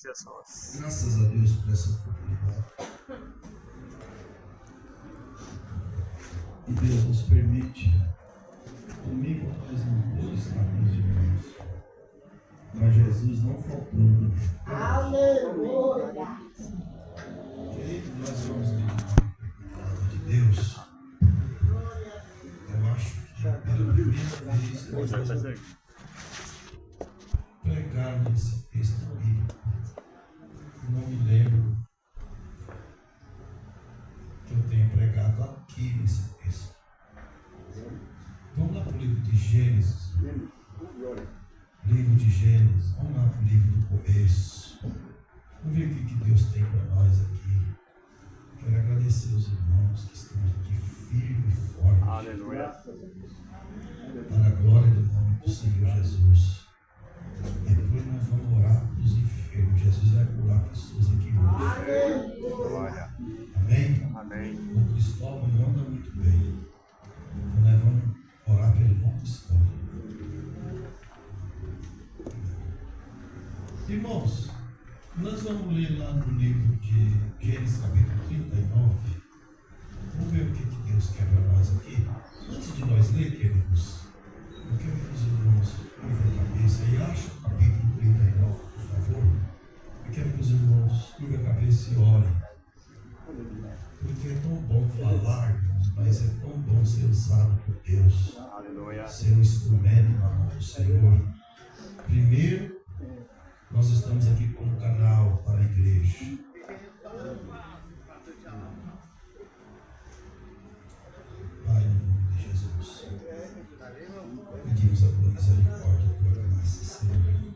Jesus. Graças a Deus por essa oportunidade. E Deus nos permite, comigo nós não todos estamos irmãos, mas Jesus não faltou. Aleluia! Querido, nós vamos meditar na palavra de Deus. Eu acho que pela primeira vez nós vamos pregar nesse texto bíblico. Não me lembro que eu tenha pregado aqui nesse texto. Vamos lá para o livro de Gênesis. Livro de Gênesis. Vamos lá para o livro do começo. Vamos ver o que Deus tem para nós aqui. Quero agradecer os irmãos que estão aqui firmes e fortes. Aleluia. Para a glória do nome do Senhor Jesus. Depois nós vamos orar para os enfermos. Jesus vai curar pessoas aqui hoje. Glória. Amém? Amém. O Cristóvão não anda muito bem. Então nós vamos orar pelo irmão Cristóvão. Irmãos, nós vamos ler lá no livro de Gênesis capítulo 39. Vamos ver o que Deus quer para nós aqui. Antes de nós ler, queridos, eu quero que os irmãos curvam a cabeça e achem o capítulo 39, por favor. Eu quero que os irmãos curvam a cabeça e orem. Porque é tão bom falar, irmãos, mas é tão bom ser usado por Deus. Aleluia. Ser um instrumento na mão do Senhor. Primeiro, nós estamos aqui como canal para a igreja. Pai, no nome de Jesus, pedimos a tua misericórdia, a tua graça, Senhor.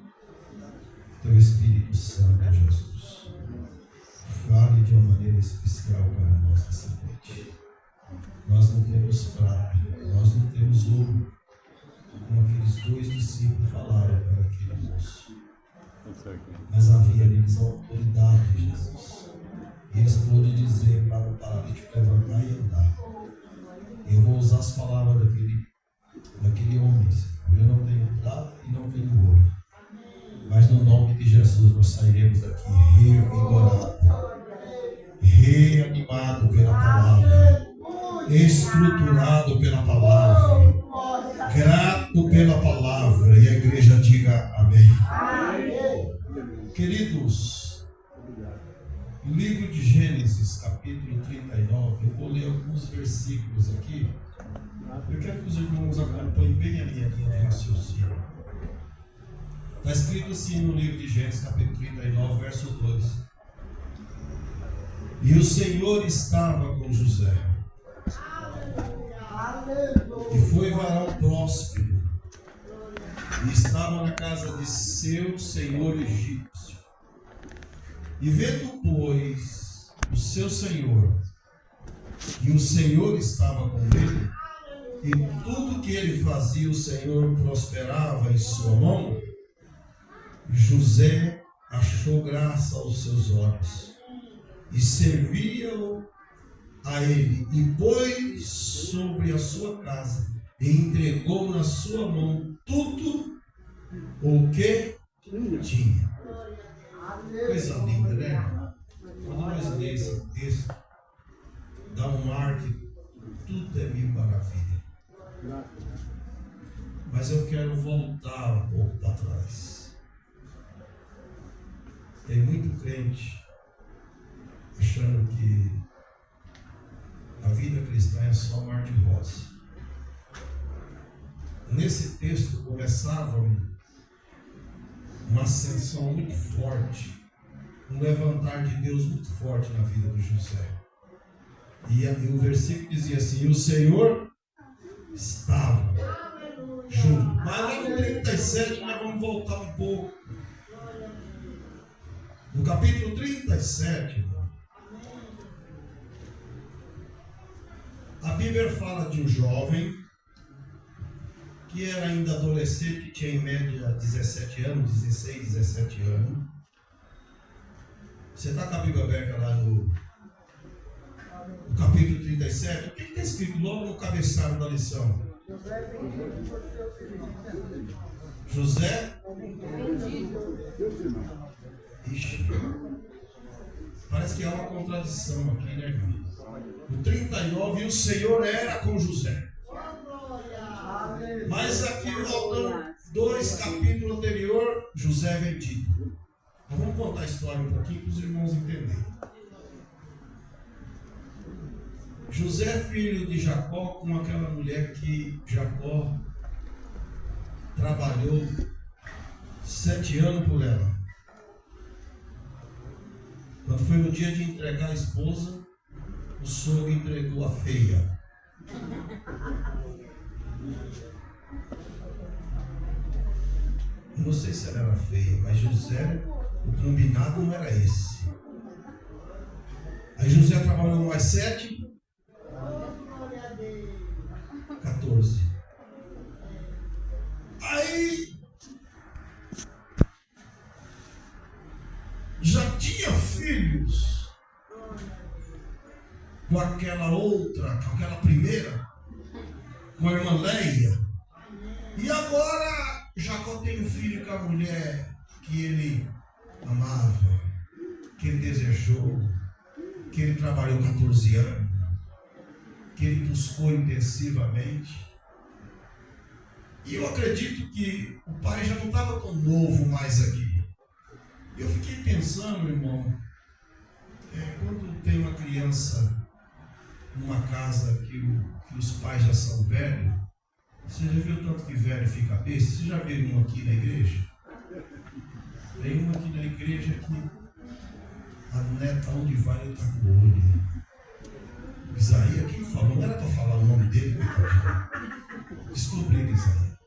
Teu Espírito Santo, Jesus, fale de uma maneira especial para nós nessa noite. Nós não temos prata, nós não temos ouro, como aqueles dois discípulos falaram para aquele moço. Mas havia neles autoridade, Jesus. E eles podem dizer para o paralítico levantar e andar. Eu vou usar as palavras daquele homem. Eu não tenho prata e não tenho ouro. Mas no nome de Jesus nós sairemos daqui revigorado, reanimado pela palavra, estruturado pela palavra, grato pela palavra. E a igreja diga amém. Queridos, no livro de Gênesis, capítulo 39, eu vou ler alguns versículos aqui. Eu quero que os irmãos acompanhem bem a minha linha de raciocínio. Está escrito assim no livro de Gênesis, capítulo 39, verso 2. E o Senhor estava com José, e foi varão próspero, e estava na casa de seu senhor egípcio. E vendo, pois, o seu senhor, que o Senhor estava com ele, e tudo que ele fazia, o Senhor prosperava em sua mão, José achou graça aos seus olhos, e servia-o a ele, e pôs sobre a sua casa, e entregou na sua mão tudo o que tinha. Coisa linda, né? Quando nós lemos esse texto, dá um ar que tudo é mil maravilha. Mas eu quero voltar um pouco para trás. Tem muito crente achando que a vida cristã é só mar de rosa. Nesse texto começava uma ascensão muito forte, um levantar de Deus muito forte na vida do José. E o versículo dizia assim: o Senhor estava junto. Mas lá no 37 nós vamos voltar um pouco. No capítulo 37, a Bíblia fala de um jovem que era ainda adolescente, tinha em média 17 anos, 16, 17 anos. Você está com a Bíblia aberta lá no capítulo 37? O que está escrito logo no cabeçalho da lição? José? Ixi, Parece que há uma contradição aqui, né, irmão? No 39, e o Senhor era com José. Mas aqui, voltando 2 capítulos anterior, José é vendido. Nós vamos contar a história um pouquinho para os irmãos entenderem. José é filho de Jacó com aquela mulher que Jacó trabalhou 7 anos por ela. Quando foi no dia de entregar a esposa, o sogro entregou a feia. Eu não sei se ela era feia, mas José, o combinado não era esse. Aí José trabalhou mais 7, 14. Aí já tinha filhos com aquela outra, com aquela primeira, com a irmã Leia. E agora Jacó tem um filho com a mulher que ele amava, que ele desejou, que ele trabalhou 14 anos, que ele buscou intensivamente. E eu acredito que o pai já não estava tão novo mais aqui. Eu fiquei pensando, irmão, quando tem uma criança numa casa que os pais já são velhos, você já viu tanto que velho fica besta? Você já viu um aqui na igreja? Tem um aqui na igreja que a neta, onde vai, ele está com o olho. Isaías, quem falou? Não era para falar o nome dele, coitadinho. Desculpe, Isaías.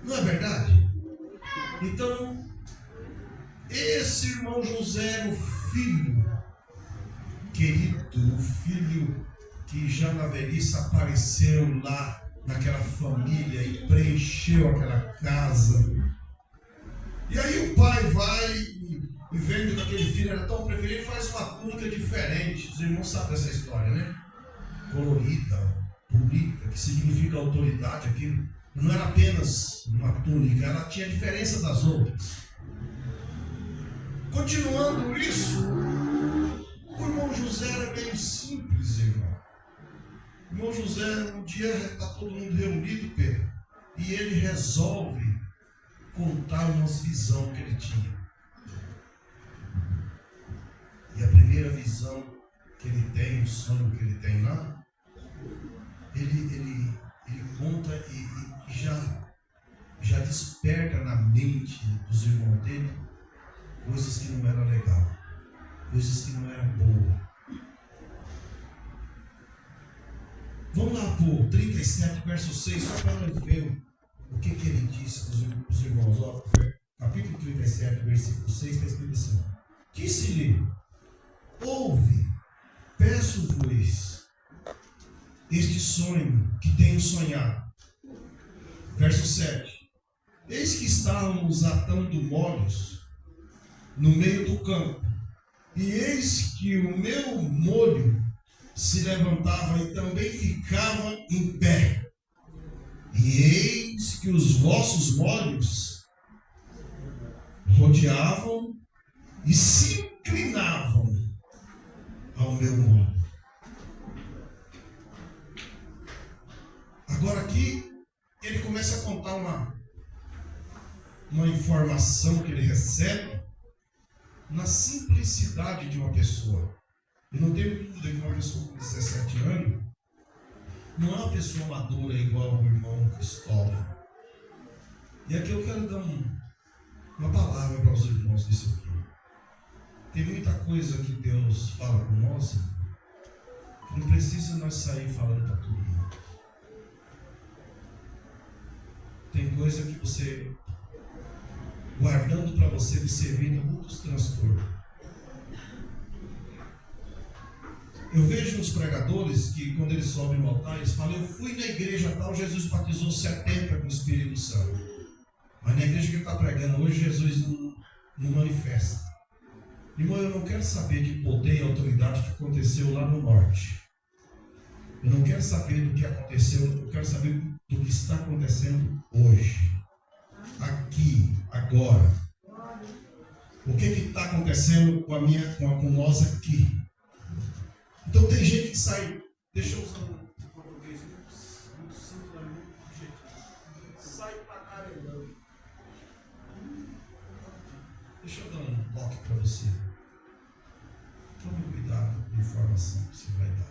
Não é verdade? Então, esse irmão José era o filho querido, o filho que já na velhice apareceu lá naquela família e preencheu aquela casa. E aí o pai vai e vendo que aquele filho era tão preferido, faz uma túnica diferente. Os irmãos sabem dessa história, né? Colorida, bonita, que significa autoridade. Aquilo não era apenas uma túnica, ela tinha diferença das outras. Continuando isso, o irmão José era meio simples, irmão. O irmão José, um dia está todo mundo reunido, Pedro, e ele resolve contar umas visões que ele tinha. E a primeira visão que ele tem, o sonho que ele tem lá, ele conta e já desperta na mente dos irmãos dele coisas que não eram legais, coisas que não eram boas. Vamos lá para o 37, verso 6, só para nós ver o que ele disse para os irmãos. Ó, capítulo 37, versículo 6, está escrito assim: disse-lhe: ouve, peço-vos este sonho que tenho sonhado. Verso 7: eis que estávamos atando molhos no meio do campo, e eis que o meu molho se levantava e também ficava em pé, e eis que os vossos molhos rodeavam e se inclinavam ao meu molho. Agora aqui ele começa a contar uma informação que ele recebe na simplicidade de uma pessoa. Eu não tenho dúvida que uma pessoa com 17 anos não é uma pessoa madura igual o irmão Cristóvão. E aqui eu quero dar uma palavra para os irmãos disso aqui. Tem muita coisa que Deus fala com nós que não precisa nós sair falando para todo mundo. Tem coisa que você, guardando para você, você evita muitos transtornos. Eu vejo os pregadores que quando eles sobem no altar, eles falam: eu fui na igreja tal, Jesus batizou 70 com o Espírito Santo. Mas na igreja que ele está pregando hoje, Jesus não manifesta. Irmão, eu não quero saber de poder e autoridade que aconteceu lá no norte. Eu não quero saber do que aconteceu, eu quero saber do que está acontecendo hoje. Aqui, agora. O que está acontecendo com nós aqui? Então tem gente que sai, deixa eu usar um português muito simples, muito objetivo. Sai pra caramba. Deixa eu dar um toque para você. Tome cuidado com a informação que você vai dar.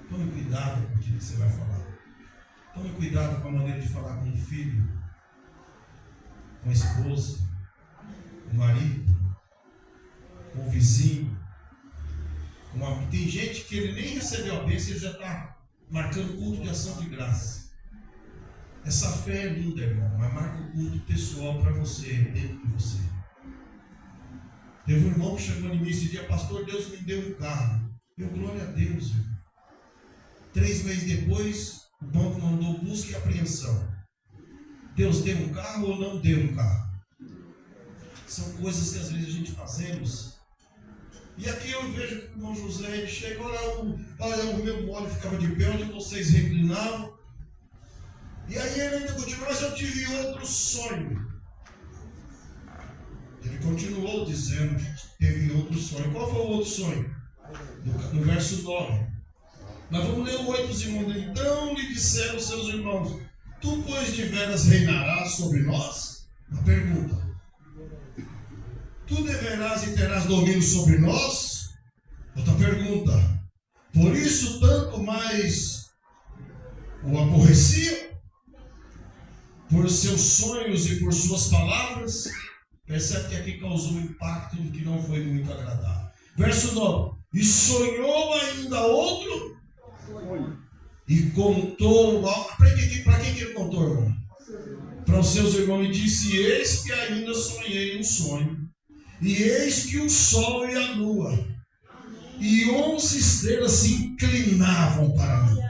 Tome cuidado com aquilo que você vai falar. Tome cuidado com a maneira de falar com o filho, com a esposa, com o marido, com o vizinho. Tem gente que ele nem recebeu a bênção e já está marcando culto de ação de graça. Essa fé é linda, irmão, mas marca um culto pessoal para você, dentro de você. Teve um irmão que chegou no início e disse: pastor, Deus me deu um carro. Eu, glória a Deus, irmão. 3 meses depois, o banco mandou busca e apreensão. Deus deu um carro ou não deu um carro? São coisas que às vezes a gente fazemos. E aqui eu vejo que o irmão José, ele chega, olha o meu molho ficava de pé onde vocês reclinavam. E aí ele ainda continua, mas eu tive outro sonho. Ele continuou dizendo que teve outro sonho. Qual foi o outro sonho? No verso 9. Mas vamos ler o 8, irmãos. Então lhe disseram seus irmãos: tu, pois, de veras reinarás sobre nós? Uma pergunta. Tu deverás e terás domínio sobre nós? Outra pergunta. Por isso, tanto mais o aborreciam, por seus sonhos e por suas palavras. Percebe que aqui causou um impacto que não foi muito agradável. Verso 9. E sonhou ainda outro e contou. Para que ele contou, irmão? Para os seus irmãos, e disse: eis que ainda sonhei um sonho, e eis que o sol e a lua e 11 estrelas se inclinavam para mim.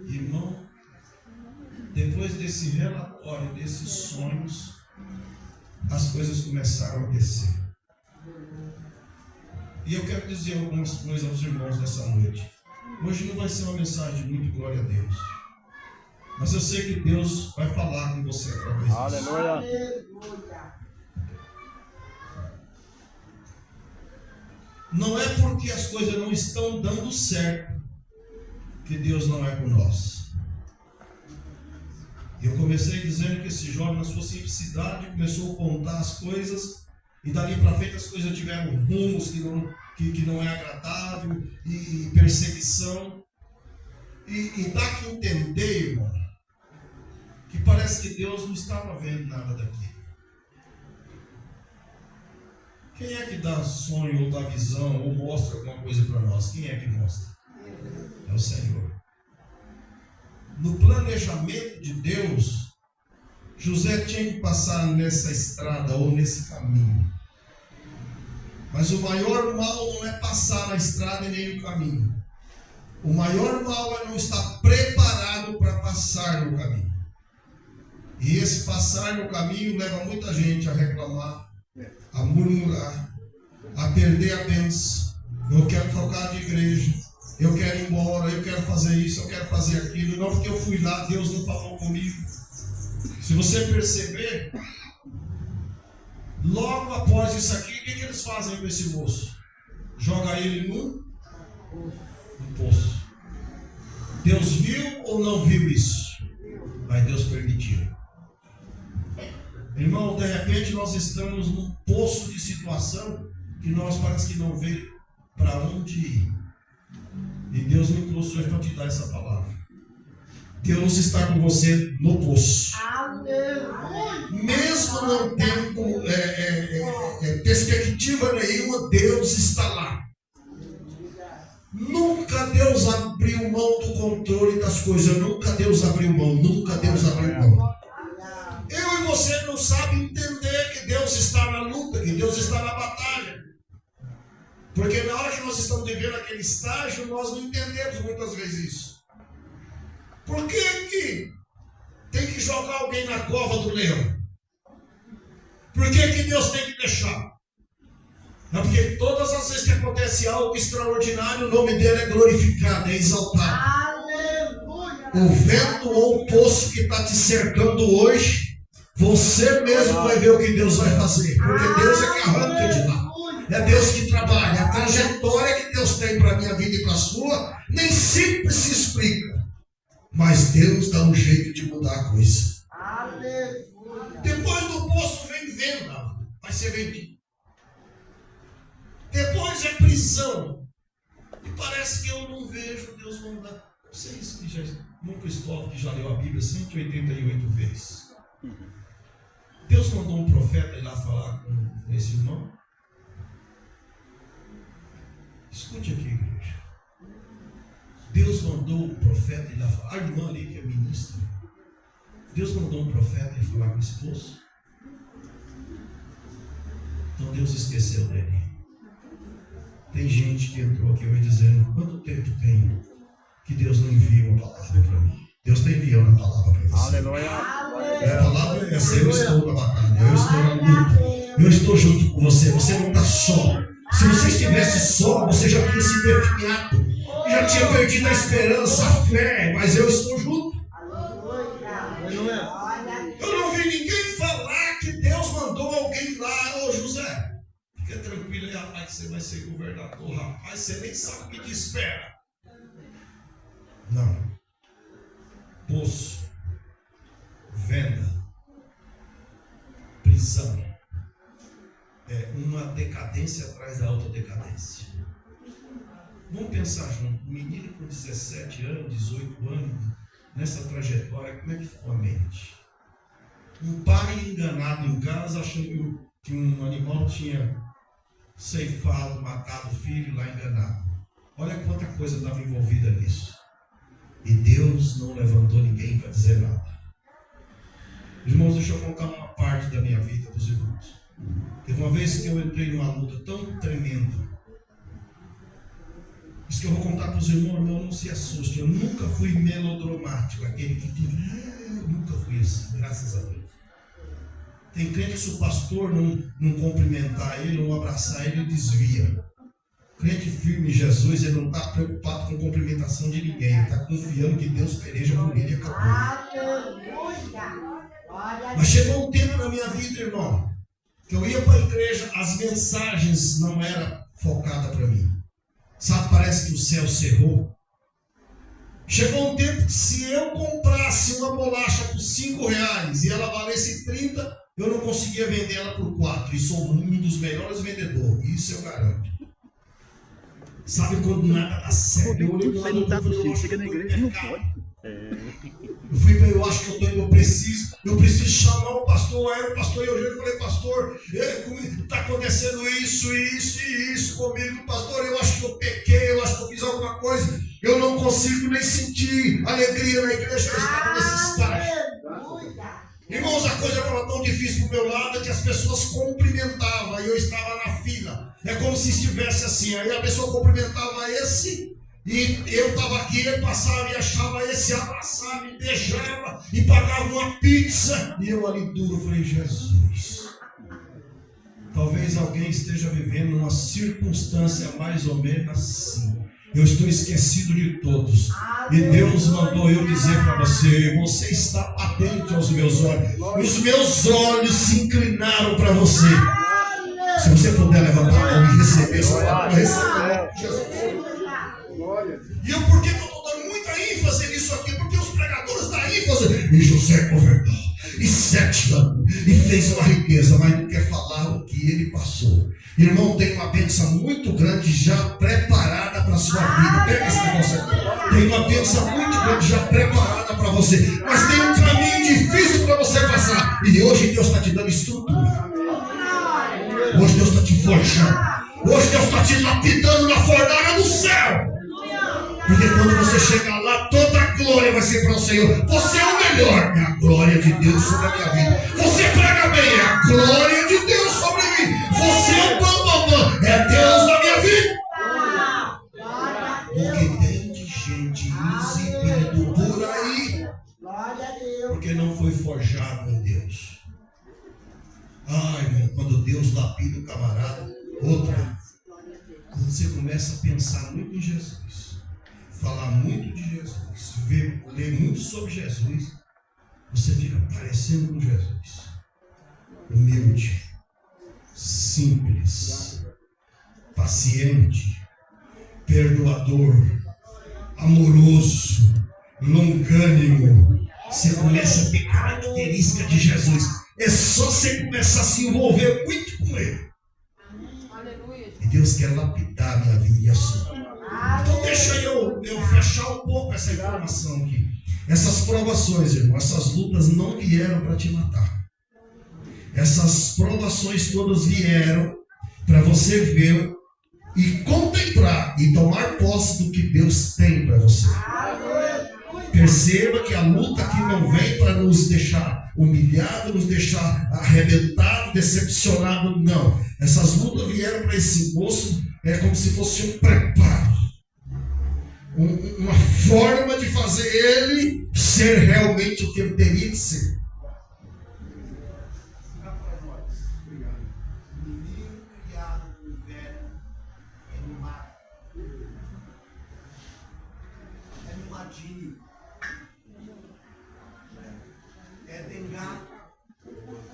Irmão, depois desse relatório, desses sonhos, as coisas começaram a descer. E eu quero dizer algumas coisas aos irmãos dessa noite. Hoje não vai ser uma mensagem de muito glória a Deus, mas eu sei que Deus vai falar com você através disso. Aleluia. Não é porque as coisas não estão dando certo que Deus não é por nós. Eu comecei dizendo que esse jovem, na sua simplicidade, começou a contar as coisas, e dali para frente as coisas tiveram rumos que não é agradável, e perseguição. E dá que entender, irmão, que parece que Deus não estava vendo nada daquilo. Quem é que dá sonho ou dá visão ou mostra alguma coisa para nós? Quem é que mostra? É o Senhor. No planejamento de Deus, José tinha que passar nessa estrada ou nesse caminho. Mas o maior mal não é passar na estrada e nem no caminho. O maior mal é não estar preparado para passar no caminho. E esse passar no caminho leva muita gente a reclamar, a murmurar, a perder a bênção. Eu quero trocar de igreja, eu quero ir embora, eu quero fazer isso, eu quero fazer aquilo. Não porque eu fui lá, Deus não falou comigo. Se você perceber, logo após isso aqui, o que eles fazem com esse moço? Joga ele no poço. Deus viu ou não viu isso? Mas Deus permitiu. Irmão, de repente nós estamos num poço de situação que nós parece que não vê para onde ir. E Deus me trouxe hoje para te dar essa palavra. Deus está com você no poço. Mesmo não tendo perspectiva nenhuma, Deus está lá. Nunca Deus abriu mão do controle das coisas. Nunca Deus abriu mão. Nunca Deus abriu mão. Eu e você não sabem entender que Deus está na luta, que Deus está na batalha. Porque na hora que nós estamos vivendo aquele estágio, nós não entendemos muitas vezes isso. Por que tem que jogar alguém na cova do leão? Por que Deus tem que deixar? Não, porque todas as vezes que acontece algo extraordinário, o nome dele é glorificado, é exaltado. Aleluia. O vento ou o poço que está te cercando hoje Você mesmo vai ver o que Deus vai fazer. Porque Deus é que arranca de lá. É Deus que trabalha. A trajetória que Deus tem para a minha vida e para a sua, nem sempre se explica. Mas Deus dá um jeito de mudar a coisa. Depois do poço vem venda. Vai ser vendido. Depois é prisão. E parece que eu não vejo Deus mandar. Vocês que já, Irmão Cristóvão, que já leu a Bíblia 188 vezes. Deus mandou um profeta ir lá falar com esse irmão. Escute aqui, igreja. Deus mandou um profeta ir lá falar. A irmã ali que é ministra. Deus mandou um profeta ir falar com o esposo. Então Deus esqueceu dele. Tem gente que entrou aqui hoje dizendo: quanto tempo tem que Deus não envia uma palavra para mim? Deus está enviando a palavra para você. Aleluia. A palavra é essa: eu estou na batalha, eu estou na luta, eu estou junto com você, você não está só. Se você estivesse só, você já tinha se definhado, já tinha perdido a esperança, a fé, mas eu estou junto. Eu não vi ninguém falar que Deus mandou alguém lá. Ô José, fica tranquilo aí, rapaz, que você vai ser governador, rapaz, você nem sabe o que te espera. Não. Poço, venda, prisão, é uma decadência atrás da outra decadência. Vamos pensar junto. Um menino com 17 anos, 18 anos, nessa trajetória, como é que ficou a mente? Um pai enganado em casa, achando que um animal tinha ceifado, matado o filho lá enganado. Olha quanta coisa estava envolvida nisso. E Deus não levantou ninguém para dizer nada. Irmãos, deixa eu contar uma parte da minha vida para os irmãos. Teve uma vez que eu entrei numa luta tão tremenda. Isso que eu vou contar para os irmãos, não se assuste. Eu nunca fui melodramático, aquele que fica. Eu nunca fui assim, graças a Deus. Tem crente que se o pastor não cumprimentar ele, não abraçar ele, ele desvia. Crente firme em Jesus, ele não está preocupado com cumprimentação de ninguém. Ele está confiando que Deus peleja por ele e acabou. Mas chegou um tempo na minha vida, irmão, que eu ia para a igreja, as mensagens não eram focadas para mim. Sabe, parece que o céu cerrou. Chegou um tempo que se eu comprasse uma bolacha por R$5 e ela valesse 30, eu não conseguia vender ela por 4. E sou um dos melhores vendedores, isso eu garanto. Sabe quando nada dá certo? Eu olhei para lá, chega na igreja, não pode. Eu acho que eu preciso chamar o pastor. Aí o pastor Eugênio, eu falei: pastor, está acontecendo isso e isso comigo, pastor. Eu acho que eu pequei, eu acho que eu fiz alguma coisa. Eu não consigo nem sentir alegria na igreja. Eu estava nesse estágio. Irmãos, a coisa estava tão difícil para o meu lado que as pessoas cumprimentavam e eu estava na fila. É como se estivesse assim. Aí a pessoa cumprimentava esse e eu estava aqui, ele passava e achava esse, abraçava e beijava e pagava uma pizza. E eu ali duro, falei: Jesus. Talvez alguém esteja vivendo uma circunstância mais ou menos assim. Eu estou esquecido de todos. E Deus mandou eu dizer para você: você está atento aos meus olhos. Os meus olhos se inclinaram para você. Se você puder levantar a mão e receber essa palavra, receba. E eu, por que eu estou dando muita ênfase nisso aqui? Porque os pregadores dão ênfase. E José converteu em 7 anos e fez uma riqueza, mas não quer falar o que ele passou. Irmão, tem uma bênção muito grande já preparada para a sua vida. Pega esse negócio aqui. Tem uma bênção muito grande já preparada para você. Mas tem um caminho difícil para você passar. E hoje Deus está te dando estrutura. Hoje Deus está te forjando. Hoje Deus está te lapidando na fornalha do céu. Porque quando você chegar lá, toda a glória vai ser para o Senhor. Você é o melhor. É a glória de Deus sobre a minha vida. Você prega bem. É a glória de Deus sobre mim. Você é o bambambam. É Deus na minha vida. O que tem de gente exibindo por aí, porque não foi forjado em Deus. Ai, irmão, quando Deus lapida o camarada, outra. Quando você começa a pensar muito em Jesus, falar muito de Jesus, ler muito sobre Jesus, você fica parecendo com Jesus. humilde, simples, paciente, perdoador, amoroso, longânimo. Você começa a ter característica de Jesus. É só você começar a se envolver muito com Ele. E Deus quer lapidar a minha vida e a sua. Então deixa eu fechar um pouco essa informação aqui. Essas provações, irmão, essas lutas não vieram para te matar. Essas provações todas vieram para você ver e contemplar e tomar posse do que Deus tem para você. Perceba que a luta aqui não vem para nos deixar humilhados, nos deixar arrebentados, decepcionados, não. Essas lutas vieram para esse moço, é como se fosse um preparo, uma forma de fazer ele ser realmente o que ele teria que ser.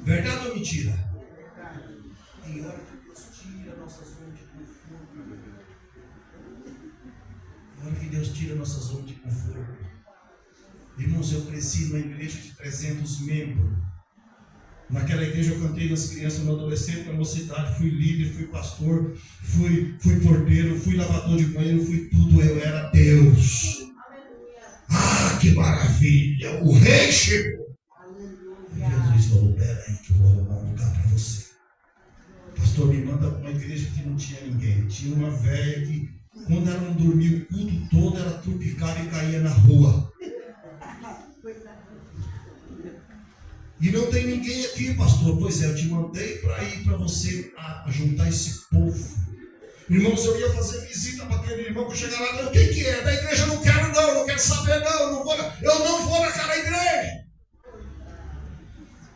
Verdade ou mentira? Tem hora que Deus tira a nossa zona de conforto. Tem hora que Deus tira a nossa zona de conforto. Irmãos, eu cresci numa igreja de 300 membros. Naquela igreja eu cantei nas crianças, no adolescente, na mocidade, fui líder, fui pastor, fui porteiro, fui lavador de banheiro, fui tudo, eu era Deus. Ah, que maravilha! O rei chegou. Jesus falou, peraí que eu vou arrumar um lugar para você. Pastor, me manda para uma igreja que não tinha ninguém. Tinha uma velha que, quando ela não dormia o culto todo, ela tropicava e caía na rua. E não tem ninguém aqui, pastor. Pois é, eu te mandei para ir para você juntar esse povo. Irmãos, eu ia fazer visita para aquele irmão que eu chegar lá. O que é? Da igreja eu não quero não, não quero saber não. Eu não vou naquela igreja.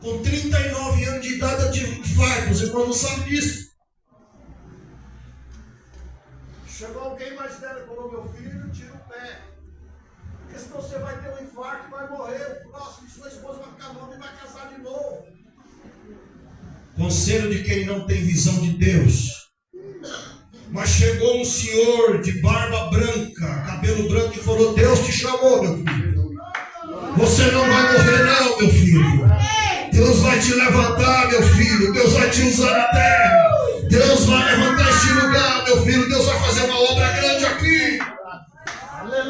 Com 39 anos de idade eu tive infarto, os irmãos não sabem disso. Chegou alguém mais velho e falou, meu filho, tira o pé. Porque senão você vai ter um infarto e vai morrer. Nossa, sua esposa vai ficar nova e vai casar de novo. Conselho de quem não tem visão de Deus. Mas chegou um senhor de barba branca, cabelo branco e falou, Deus te chamou, meu filho. Você não vai morrer não, meu filho. Deus vai te levantar, meu filho. Deus vai te usar na terra. Deus vai levantar este lugar, meu filho. Deus vai fazer uma obra grande aqui.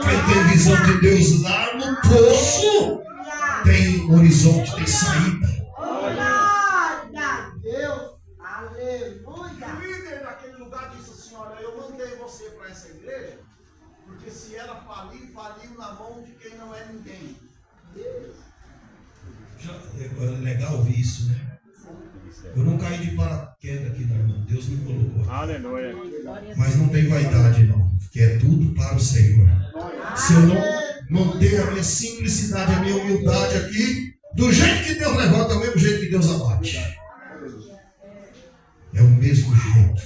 Quem tem visão de Deus lá no poço, tem horizonte, tem saída. Deus, aleluia. O líder daquele lugar disse assim, olha, eu mandei você para essa igreja, porque se ela falir, faliu na mão de quem não é ninguém. É legal ouvir isso, né? Eu não caí de paraquedas aqui, não. Deus me colocou. Aleluia. Mas não tem vaidade, não. Porque é tudo para o Senhor. Se eu não manter a minha simplicidade, a minha humildade aqui, do jeito que Deus levanta, é o mesmo jeito que Deus abate. É o mesmo jeito.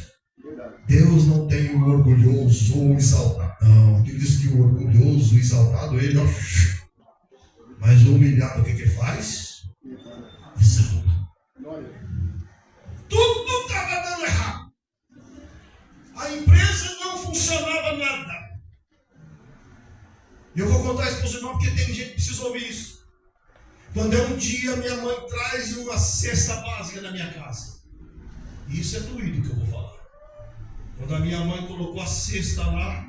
Deus não tem o orgulhoso ou o exaltado. Não. Aqui diz que o orgulhoso, o exaltado, ele, ó. Mas o humilhado, o que faz? Exalta. Tudo estava dando errado. A empresa não funcionava nada. Eu vou contar isso para os irmãos porque tem gente que precisa ouvir isso. Quando é um dia, minha mãe traz uma cesta básica na minha casa. E isso é doído que eu vou falar. Quando a minha mãe colocou a cesta lá,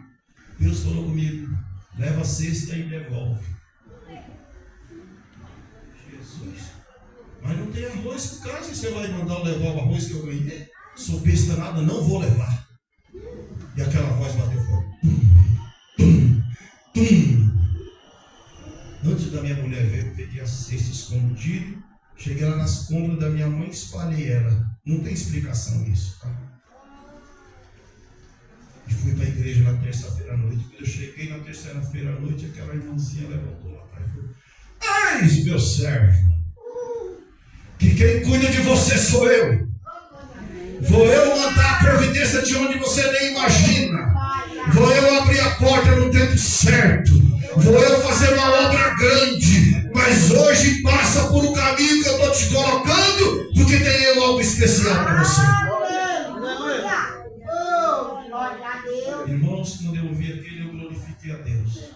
Deus falou comigo, leva a cesta e devolve. Jesus. Mas não tem arroz em casa, você vai mandar eu levar o arroz que eu ganhei? Sou besta nada, não vou levar. E aquela voz bateu fora. Tum, tum. Antes da minha mulher ver, eu peguei a cesta escondida, cheguei lá nas compras da minha mãe e espalhei ela. Não tem explicação isso, tá? E fui para a igreja na terça-feira à noite. Quando eu cheguei na terça-feira à noite, aquela irmãzinha levantou lá atrás e falou: ai, meu servo, que quem cuida de você sou eu. Vou eu mandar a providência de onde você nem imagina. Vou eu abrir a porta no tempo certo. Vou eu fazer uma obra grande. Mas hoje passa por um caminho que eu estou te colocando, porque tem algo especial para você. Aleluia. Oh, glória a Deus. Irmãos, quando eu ouvi aquele, eu glorifiquei a Deus.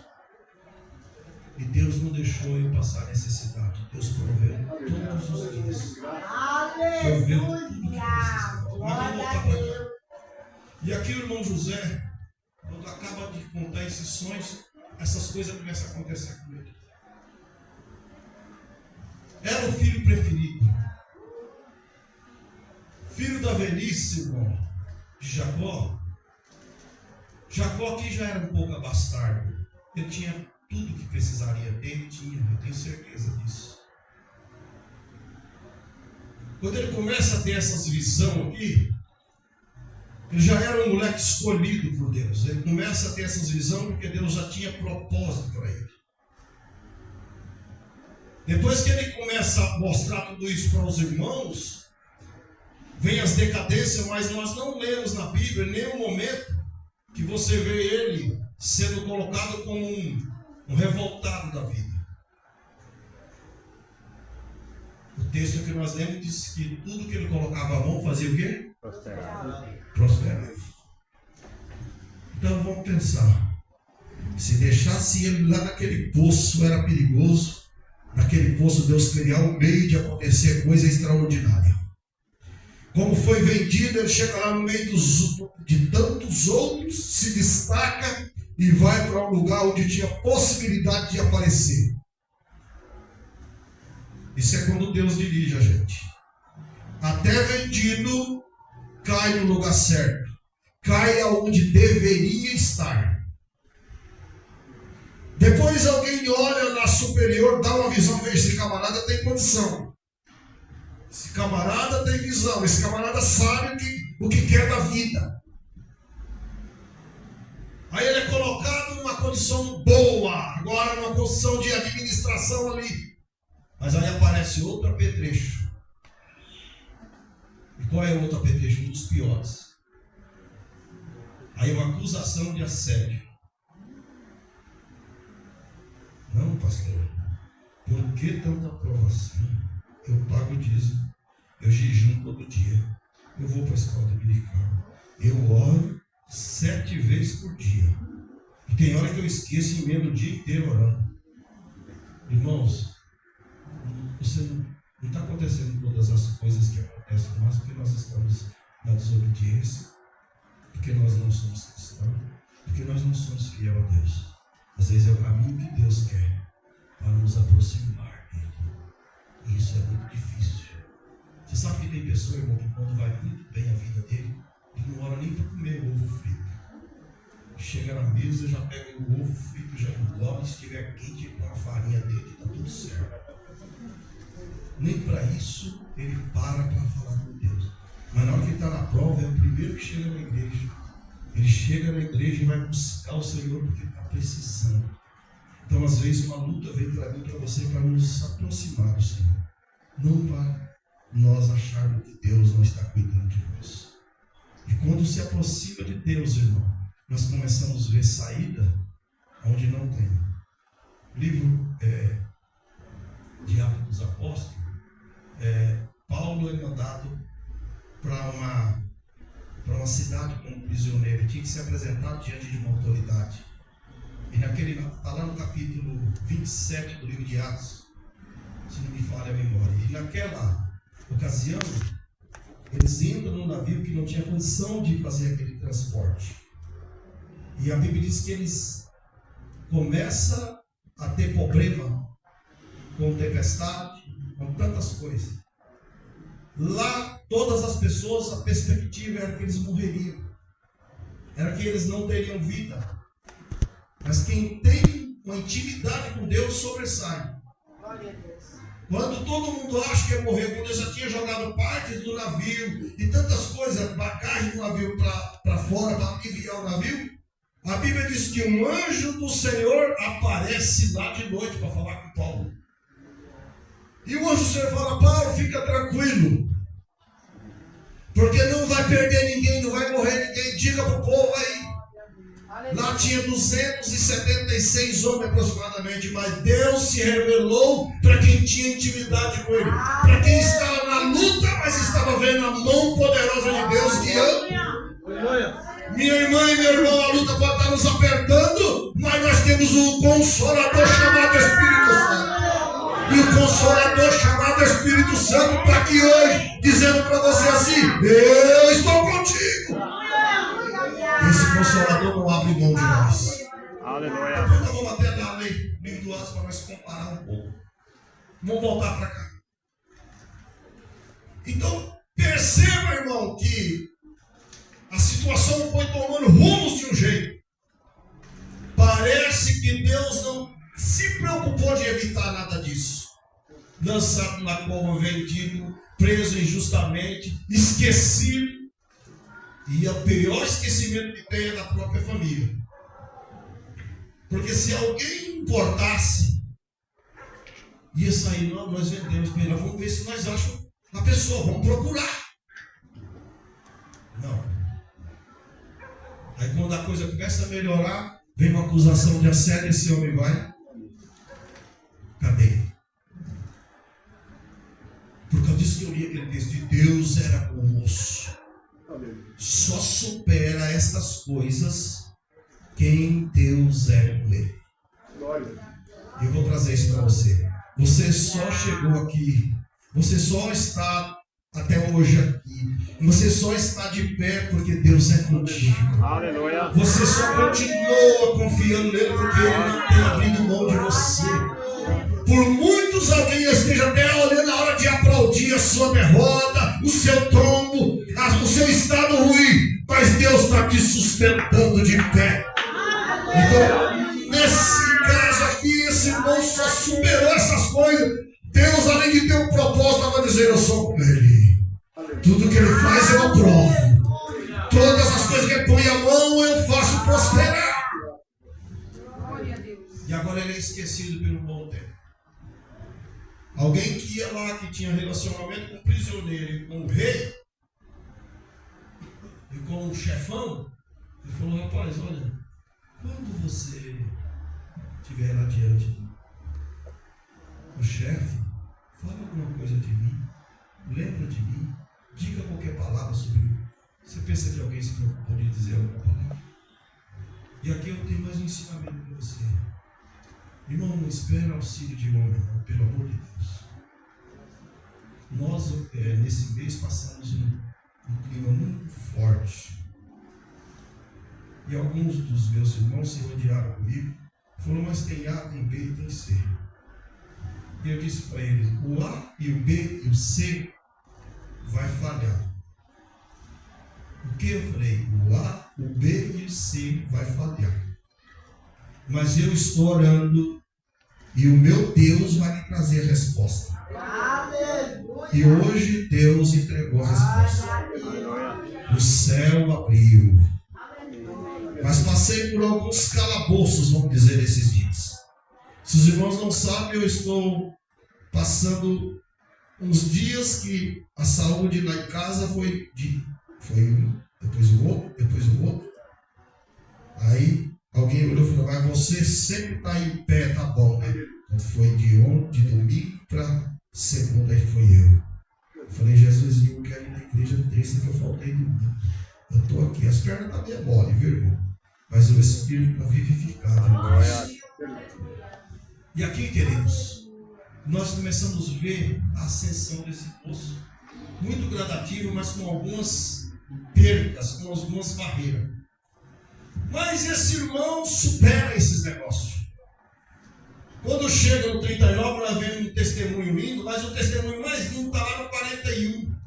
E Deus não deixou eu passar necessidade. Deus proveu todos os dias. Proveu tudo que eu precisava. Mas vamos voltar para cá. E aqui o irmão José, quando acaba de contar esses sonhos, essas coisas começam a acontecer com ele. Era o filho preferido. Filho da velhice, irmão, de Jacó. Jacó aqui já era um pouco abastardo. Ele tinha tudo que precisaria dele, eu tenho certeza disso. Quando ele começa a ter essas visões aqui, ele já era um moleque escolhido por Deus. Ele começa a ter essas visões porque Deus já tinha propósito para ele. Depois que ele começa a mostrar tudo isso para os irmãos, vem as decadências, mas nós não lemos na Bíblia em nenhum momento que você vê ele sendo colocado como um revoltado da vida. O texto que nós lemos diz que tudo que ele colocava a mão fazia o quê? Prosperava. Então vamos pensar. Se deixasse ele lá naquele poço era perigoso. Naquele poço Deus criar um meio de acontecer coisa extraordinária. Como foi vendido, ele chega lá no meio de tantos outros, se destaca e vai para um lugar onde tinha possibilidade de aparecer. Isso é quando Deus dirige a gente. Até vendido, cai no lugar certo. Cai aonde deveria estar. Depois alguém olha na superior, dá uma visão, vê, esse camarada tem condição. Esse camarada tem visão, esse camarada sabe o que quer da vida. Aí ele é colocado numa condição boa, agora numa condição de administração ali. Mas aí aparece outro apetrecho. E qual é o outro apetrecho? Um dos piores. Aí uma acusação de assédio. Não, pastor, por que tanta provação? Eu pago dízimo, eu jejum todo dia, eu vou para a escola dominical, eu oro 7 vezes por dia. E tem hora que eu esqueço e emendo o dia inteiro orando. Irmãos, você não está acontecendo todas as coisas que acontecem com nós porque nós estamos na desobediência, porque nós não somos cristãos, porque nós não somos fiéis a Deus. Às vezes é o caminho que Deus quer para nos aproximar dele. E isso é muito difícil. Você sabe que tem pessoa, irmão, que quando vai muito bem a vida dele, ele não ora nem para comer ovo frito. Chega na mesa, já pega o ovo frito, já engole, se estiver quente, com a farinha dele, está tudo certo. Nem para isso ele para falar com Deus. Mas na hora que ele está na prova, é o primeiro que chega na igreja. Ele chega na igreja e vai buscar o Senhor porque ele está precisando. Então, às vezes, uma luta vem para mim, para você, para nos aproximar do Senhor. Não para nós acharmos que Deus não está cuidando de nós. E quando se aproxima de Deus, irmão, nós começamos a ver saída onde não tem. O livro de Atos dos Apóstolos, Paulo é mandado para uma cidade como prisioneiro. Ele tinha que se apresentar diante de uma autoridade. E está lá no capítulo 27 do livro de Atos, se não me falha a memória. E naquela ocasião, eles entram num navio que não tinha condição de fazer aquele transporte. E a Bíblia diz que eles começam a ter problema com tempestade, com tantas coisas. Lá, todas as pessoas, a perspectiva era que eles morreriam. Era que eles não teriam vida. Mas quem tem uma intimidade com Deus sobressai. Glória a Deus. Quando todo mundo acha que ia morrer, quando eu já tinha jogado partes do navio e tantas coisas, bagagem do navio para fora, para aliviar o navio, a Bíblia diz que um anjo do Senhor aparece lá de noite para falar com Paulo. E o anjo do Senhor fala: Paulo, fica tranquilo, porque não vai perder ninguém, não vai morrer ninguém. Diga para o povo aí. Lá tinha 276 homens aproximadamente, mas Deus se revelou para quem tinha intimidade com ele, para quem estava na luta, mas estava vendo a mão poderosa de Deus guiando. Minha irmã e meu irmão, a luta pode estar nos apertando, mas nós temos o Consolador chamado Espírito Santo. E o Consolador chamado Espírito Santo está aqui hoje, dizendo para você assim: eu estou contigo. Esse Consolador não abre mão de nós. Aleluia. Então vamos até dar a lei do Atos para nós comparar um pouco. Vamos voltar para cá. Então, perceba, irmão, que a situação foi tomando rumos de um jeito. Parece que Deus não se preocupou de evitar nada disso. Lançado na cova, vendido, preso injustamente, esquecido. E o pior esquecimento que tem é da própria família. Porque se alguém importasse, ia sair, não, nós vendemos, vamos ver se nós achamos a pessoa, vamos procurar. Não. Aí quando a coisa começa a melhorar, vem uma acusação de assédio, esse homem vai. Cadê? Por causa disso que eu li aquele texto de Deus era com o moço. Só supera estas coisas quem Deus é com ele. Eu vou trazer isso para você. Você só chegou aqui. Você só está até hoje aqui. Você só está de pé porque Deus é contigo. Aleluia. Você só continua confiando nele porque ele não tem abrido mão de você. Por muitos alguém esteja até olhando a hora de aplaudir a sua derrota, o seu tombo, o seu estado ruim, mas Deus está te sustentando de pé. Então, nesse caso aqui, esse irmão só superou essas coisas. Deus, além de ter um propósito, estava dizendo: eu sou com ele. Tudo que ele faz eu aprovo. Todas as coisas que ele põe a mão eu faço prosperar. E agora ele é esquecido pelo bom tempo. Alguém que ia lá, que tinha relacionamento com o prisioneiro e com o rei e com o chefão, ele falou: rapaz, olha, quando você estiver lá diante do chefe, fala alguma coisa de mim, lembra de mim, diga qualquer palavra sobre mim. Você pensa que alguém se preocupou de dizer alguma palavra? E aqui eu tenho mais um ensinamento para você. Irmão, não espera auxílio de homem, não, pelo amor de Deus. Nós, nesse mês, passamos um clima muito forte. E alguns dos meus irmãos se rodearam comigo. Falaram: mas tem A, tem B e tem C. E eu disse para eles: o A e o B e o C vai falhar. O que eu falei? O A, o B e o C vai falhar. Mas eu estou orando e o meu Deus vai me trazer a resposta. E hoje Deus entregou a resposta. O céu abriu. Mas passei por alguns calabouços, vamos dizer, esses dias. Se os irmãos não sabem, eu estou passando uns dias que a saúde lá em casa foi um, depois o outro. Aí alguém olhou e falou: mas você sempre está em pé, tá bom, né? Então foi de domingo para segunda, aí foi eu. Eu falei: Jesus, eu quero ir na igreja terça que eu faltei domingo. Eu estou aqui, as pernas estão meio mole, viu, irmão? Mas o Espírito está vivificado em nós. E aqui, queridos, nós começamos a ver a ascensão desse moço, muito gradativo, mas com algumas percas, com algumas barreiras. Mas esse irmão supera esses negócios. Quando chega no 39, nós vemos um testemunho lindo, mas o testemunho mais lindo está lá no 41.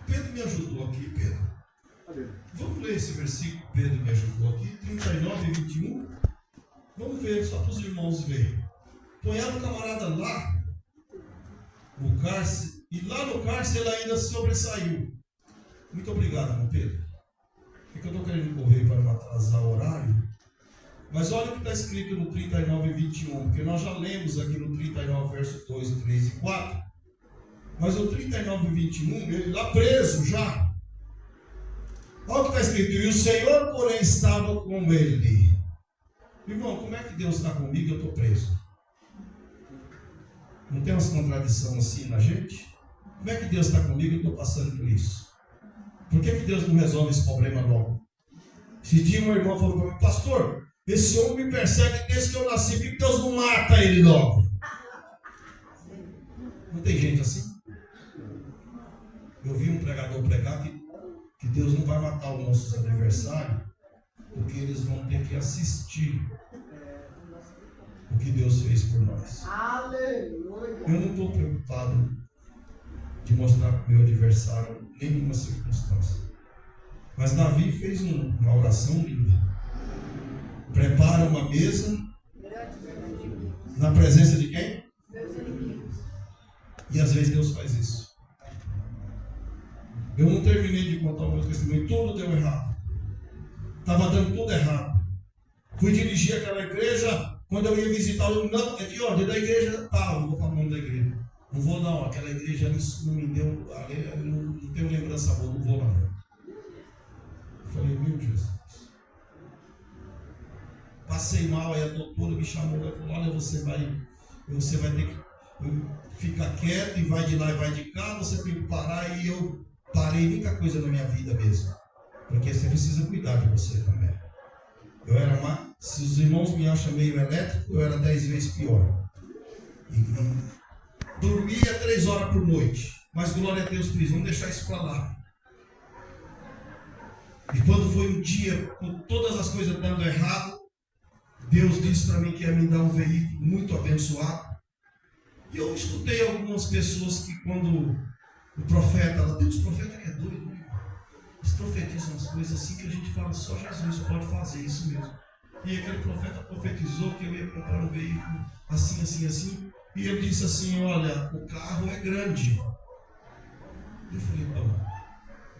Pedro me ajudou aqui, Pedro. Vamos ler esse versículo, Pedro me ajudou aqui, 39 e 21. Vamos ver, só para os irmãos verem. Ponharam o camarada lá no cárcere, e lá no cárcere ele ainda sobressaiu. Muito obrigado, irmão Pedro. É que eu estou querendo correr para não atrasar o horário. Mas olha o que está escrito no 39 e 21, porque nós já lemos aqui no 39, verso 2, 3 e 4. Mas no 39 e 21, ele lá preso já. Olha o que está escrito. E o Senhor, porém, estava com ele. Irmão, como é que Deus está comigo e eu estou preso? Não tem umas contradições assim na gente? Como é que Deus está comigo e eu estou passando por isso? Por que Deus não resolve esse problema logo? Esse dia uma irmã falou para mim: pastor, esse homem me persegue desde que eu nasci, por que Deus não mata ele logo? Não tem gente assim? Eu vi um pregador pregar que Deus não vai matar os nossos adversários, porque eles vão ter que assistir o que Deus fez por nós. Eu não estou preocupado de mostrar para o meu adversário nenhuma circunstância. Mas Davi fez uma oração linda. Prepara uma mesa na presença de quem? E às vezes Deus faz isso. Eu não terminei de contar o meu testemunho, tudo deu errado. Estava dando tudo errado. Fui dirigir aquela igreja, quando eu ia visitar, eu não, é de onde? É da igreja tal, não vou falar o nome da igreja. Não vou não, aquela igreja não me deu, eu não tenho lembrança boa, não vou lá. Eu falei, meu Jesus. Passei mal, aí a doutora me chamou e falou: olha, você vai ter que ficar quieto e vai de lá e vai de cá, você tem que parar. E eu parei a única coisa na minha vida mesmo. Porque você precisa cuidar de você também. Eu era se os irmãos me acham meio elétrico, eu era 10 vezes pior. E dormia 3 horas por noite. Mas glória a Deus por isso, vamos deixar isso para lá. E quando foi um dia, com todas as coisas dando errado, Deus disse para mim que ia me dar um veículo muito abençoado. E eu escutei algumas pessoas que quando o profeta, ela tem uns profetas que é doido, né? Eles profetizam umas coisas assim que a gente fala, só Jesus pode fazer isso mesmo. E aquele profeta profetizou que eu ia comprar um veículo assim, assim, assim. E ele disse assim: olha, o carro é grande. Eu falei: bom,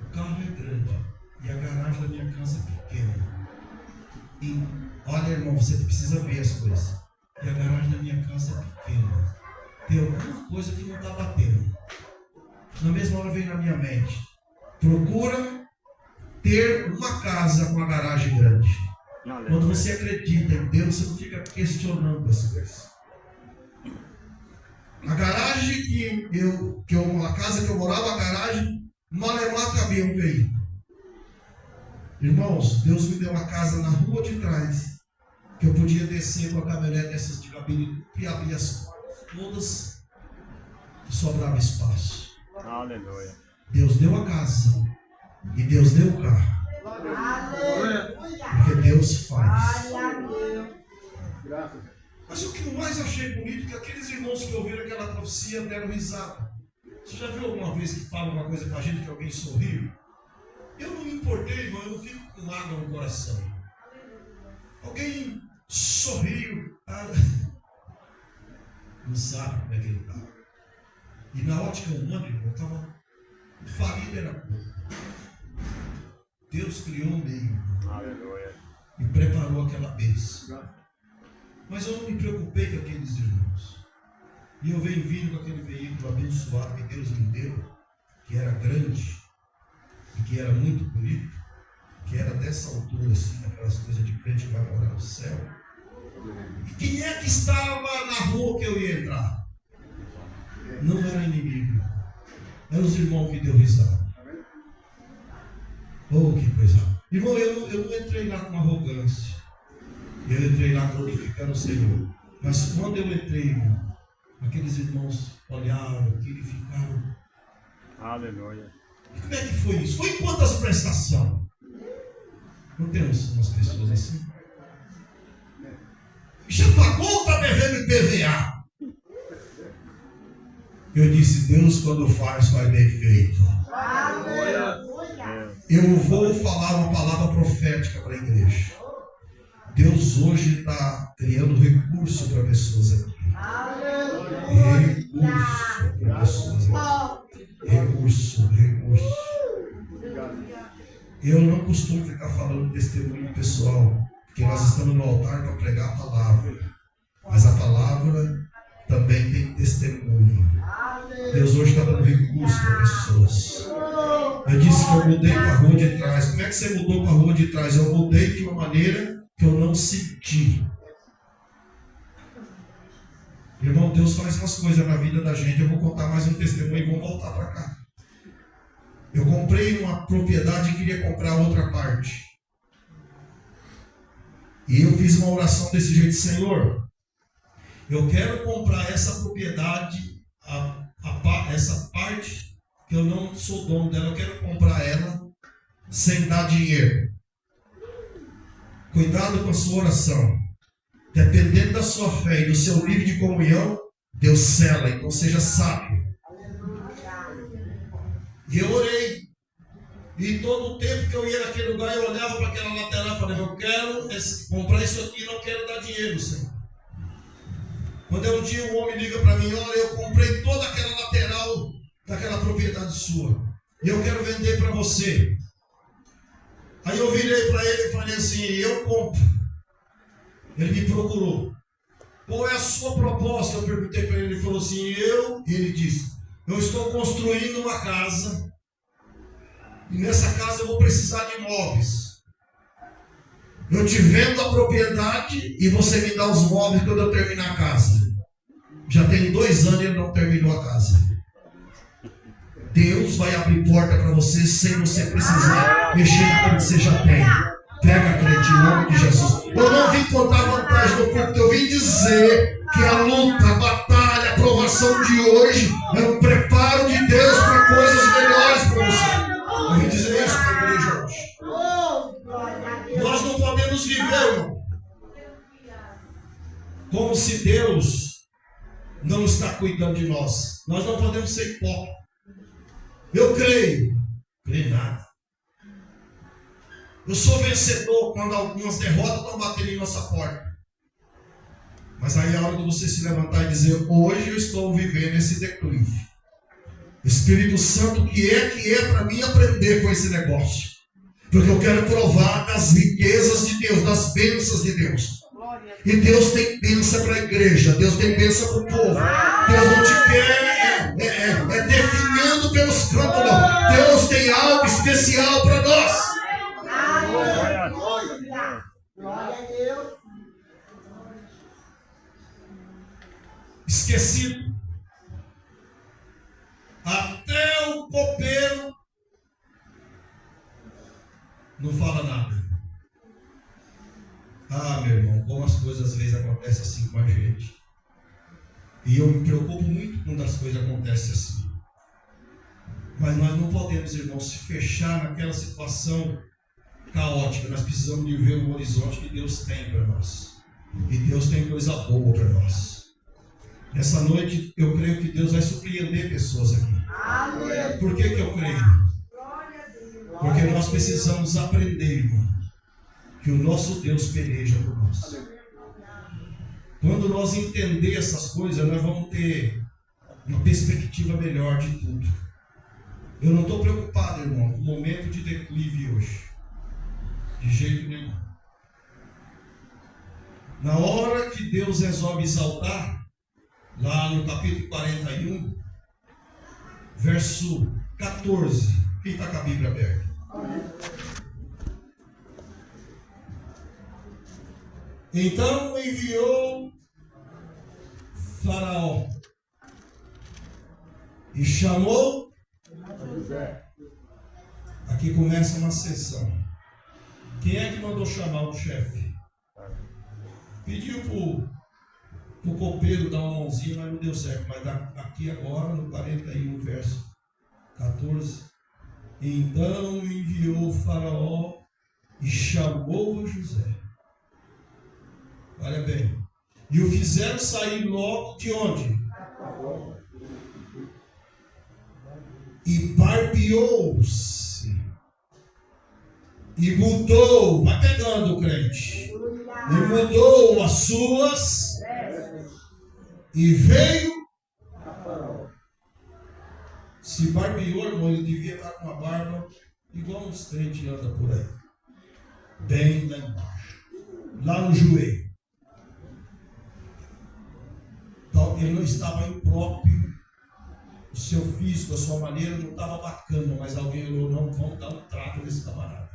o carro é grande e a garagem da minha casa é pequena. E olha, irmão, você precisa ver as coisas. E a garagem da minha casa é pequena. Tem alguma coisa que não está batendo. Na mesma hora veio na minha mente: procura ter uma casa com a garagem grande. Quando você acredita em Deus, você não fica questionando as coisas. A garagem a casa que eu morava, a garagem, malemar cabia um veículo. Irmãos, Deus me deu uma casa na rua de trás, que eu podia descer com a caminhonete dessas de cabine e abrir as portas todas, e sobrava espaço. Aleluia. Deus deu a casa e Deus deu o carro. Porque Deus faz. Mas o que eu mais achei bonito é que aqueles irmãos que ouviram aquela profecia deram risada. Você já viu alguma vez que fala uma coisa pra gente que alguém sorriu? Eu não me importei, irmão, eu não fico com água no coração. Alguém sorriu, não sabe como é que ele estava. E na ótica humana, irmão, estava falido, era pouco. Deus criou um meio. Aleluia. E preparou aquela bênção. Mas eu não me preocupei com aqueles irmãos. E eu venho vindo com aquele veículo abençoado que Deus me deu, que era grande, e que era muito bonito, que era dessa altura, assim, aquelas coisas de crente que vai morar no céu. E quem é que estava na rua que eu ia entrar? Não era inimigo. Eram os irmãos que deu risada. Oh, que coisa. Irmão, eu não entrei lá com arrogância. Eu entrei lá glorificando o Senhor. Mas quando eu entrei, irmão, aqueles irmãos olharam aquilo e ficaram. Aleluia. E como é que foi isso? Foi quantas prestações? Não temos umas pessoas assim? Já pagou ou está devendo IPVA? Eu disse: Deus, quando faz bem feito. Eu vou falar uma palavra profética para a igreja. Deus hoje está criando recurso para pessoas aqui. Recurso para pessoas aqui. Recurso. Eu não costumo ficar falando testemunho pessoal, porque nós estamos no altar para pregar a palavra. Mas a palavra também tem testemunho. Deus hoje está dando recurso para pessoas. Eu disse que eu mudei para a rua de trás. Como é que você mudou para a rua de trás? Eu mudei de uma maneira que eu não senti. Irmão, Deus faz umas coisas na vida da gente. Eu vou contar mais um testemunho e vou voltar para cá. Eu comprei uma propriedade e queria comprar outra parte. E eu fiz uma oração desse jeito: Senhor, eu quero comprar essa propriedade, essa parte que eu não sou dono dela, eu quero comprar ela sem dar dinheiro. Cuidado com a sua oração. Dependendo da sua fé e do seu nível de comunhão, Deus sela, então seja sábio. E eu orei. E todo o tempo que eu ia naquele lugar, eu olhava para aquela lateral e falei: eu quero comprar isso aqui e não quero dar dinheiro, Senhor. Quando um dia o homem liga para mim: olha, eu comprei toda aquela lateral daquela propriedade sua e eu quero vender para você. Aí eu virei para ele e falei assim: eu compro. Ele me procurou. Qual é a sua proposta? Eu perguntei para ele. Ele falou assim: ele disse: eu estou construindo uma casa e nessa casa eu vou precisar de móveis. Eu te vendo a propriedade e você me dá os móveis quando eu terminar a casa. Já tem 2 anos e ele não terminou a casa. Deus vai abrir porta para você sem você precisar mexer naquilo que você já tem. Pega, crente, em nome de Jesus. Eu não vim contar vantagem do culto, eu vim dizer que a luta, a batalha, a provação de hoje é um preparo de Deus para coisas melhores para você. Eu vim dizer isso para a igreja hoje. Nós não podemos viver, irmão, como se Deus não está cuidando de nós. Nós não podemos ser hipócritas. Eu creio nada. Eu sou vencedor quando algumas derrotas estão batendo em nossa porta. Mas aí é a hora de você se levantar e dizer: hoje eu estou vivendo esse declive. Espírito Santo, o que é para mim aprender com esse negócio? Porque eu quero provar das riquezas de Deus, das bênçãos de Deus. E Deus tem bênção para a igreja, Deus tem bênção para o povo. Deus não te quer definhando pelos cantos, não. Deus tem algo especial para nós. Glória a Deus. Esquecido. Até o copeiro não fala nada. Ah, meu irmão, como as coisas às vezes acontecem assim com a gente. E eu me preocupo muito quando as coisas acontecem assim. Mas nós não podemos, irmão, se fechar naquela situação caótica. Nós precisamos de ver o horizonte que Deus tem para nós. E Deus tem coisa boa para nós. Nessa noite eu creio que Deus vai surpreender pessoas aqui. Amém. Por que eu creio? Porque nós precisamos aprender, irmão, que o nosso Deus peleja por nós. Quando nós entender essas coisas, nós vamos ter uma perspectiva melhor de tudo. Eu não estou preocupado, irmão, com o momento de declive hoje. De jeito nenhum. Na hora que Deus resolve exaltar, lá no capítulo 41, verso 14. Quem está com a Bíblia aberta? Então enviou Faraó e chamou José. Aqui começa uma sessão. Quem é que mandou chamar o chefe? Pediu para o copeiro dar uma mãozinha, mas não deu certo. Mas aqui agora, no 41, verso 14. Então enviou o Faraó e chamou José. Olha bem. E o fizeram sair logo de onde? E barbeou-se. E mudou. Vai pegando o crente. E mudou as suas. E veio. Se barbeou, irmão, ele devia estar com uma barba igual uns crentes andam por aí. Bem lá embaixo. Lá no joelho. Então, ele não estava impróprio o seu físico, a sua maneira não estava bacana, mas alguém olhou, não, vamos dar um trato nesse camarada.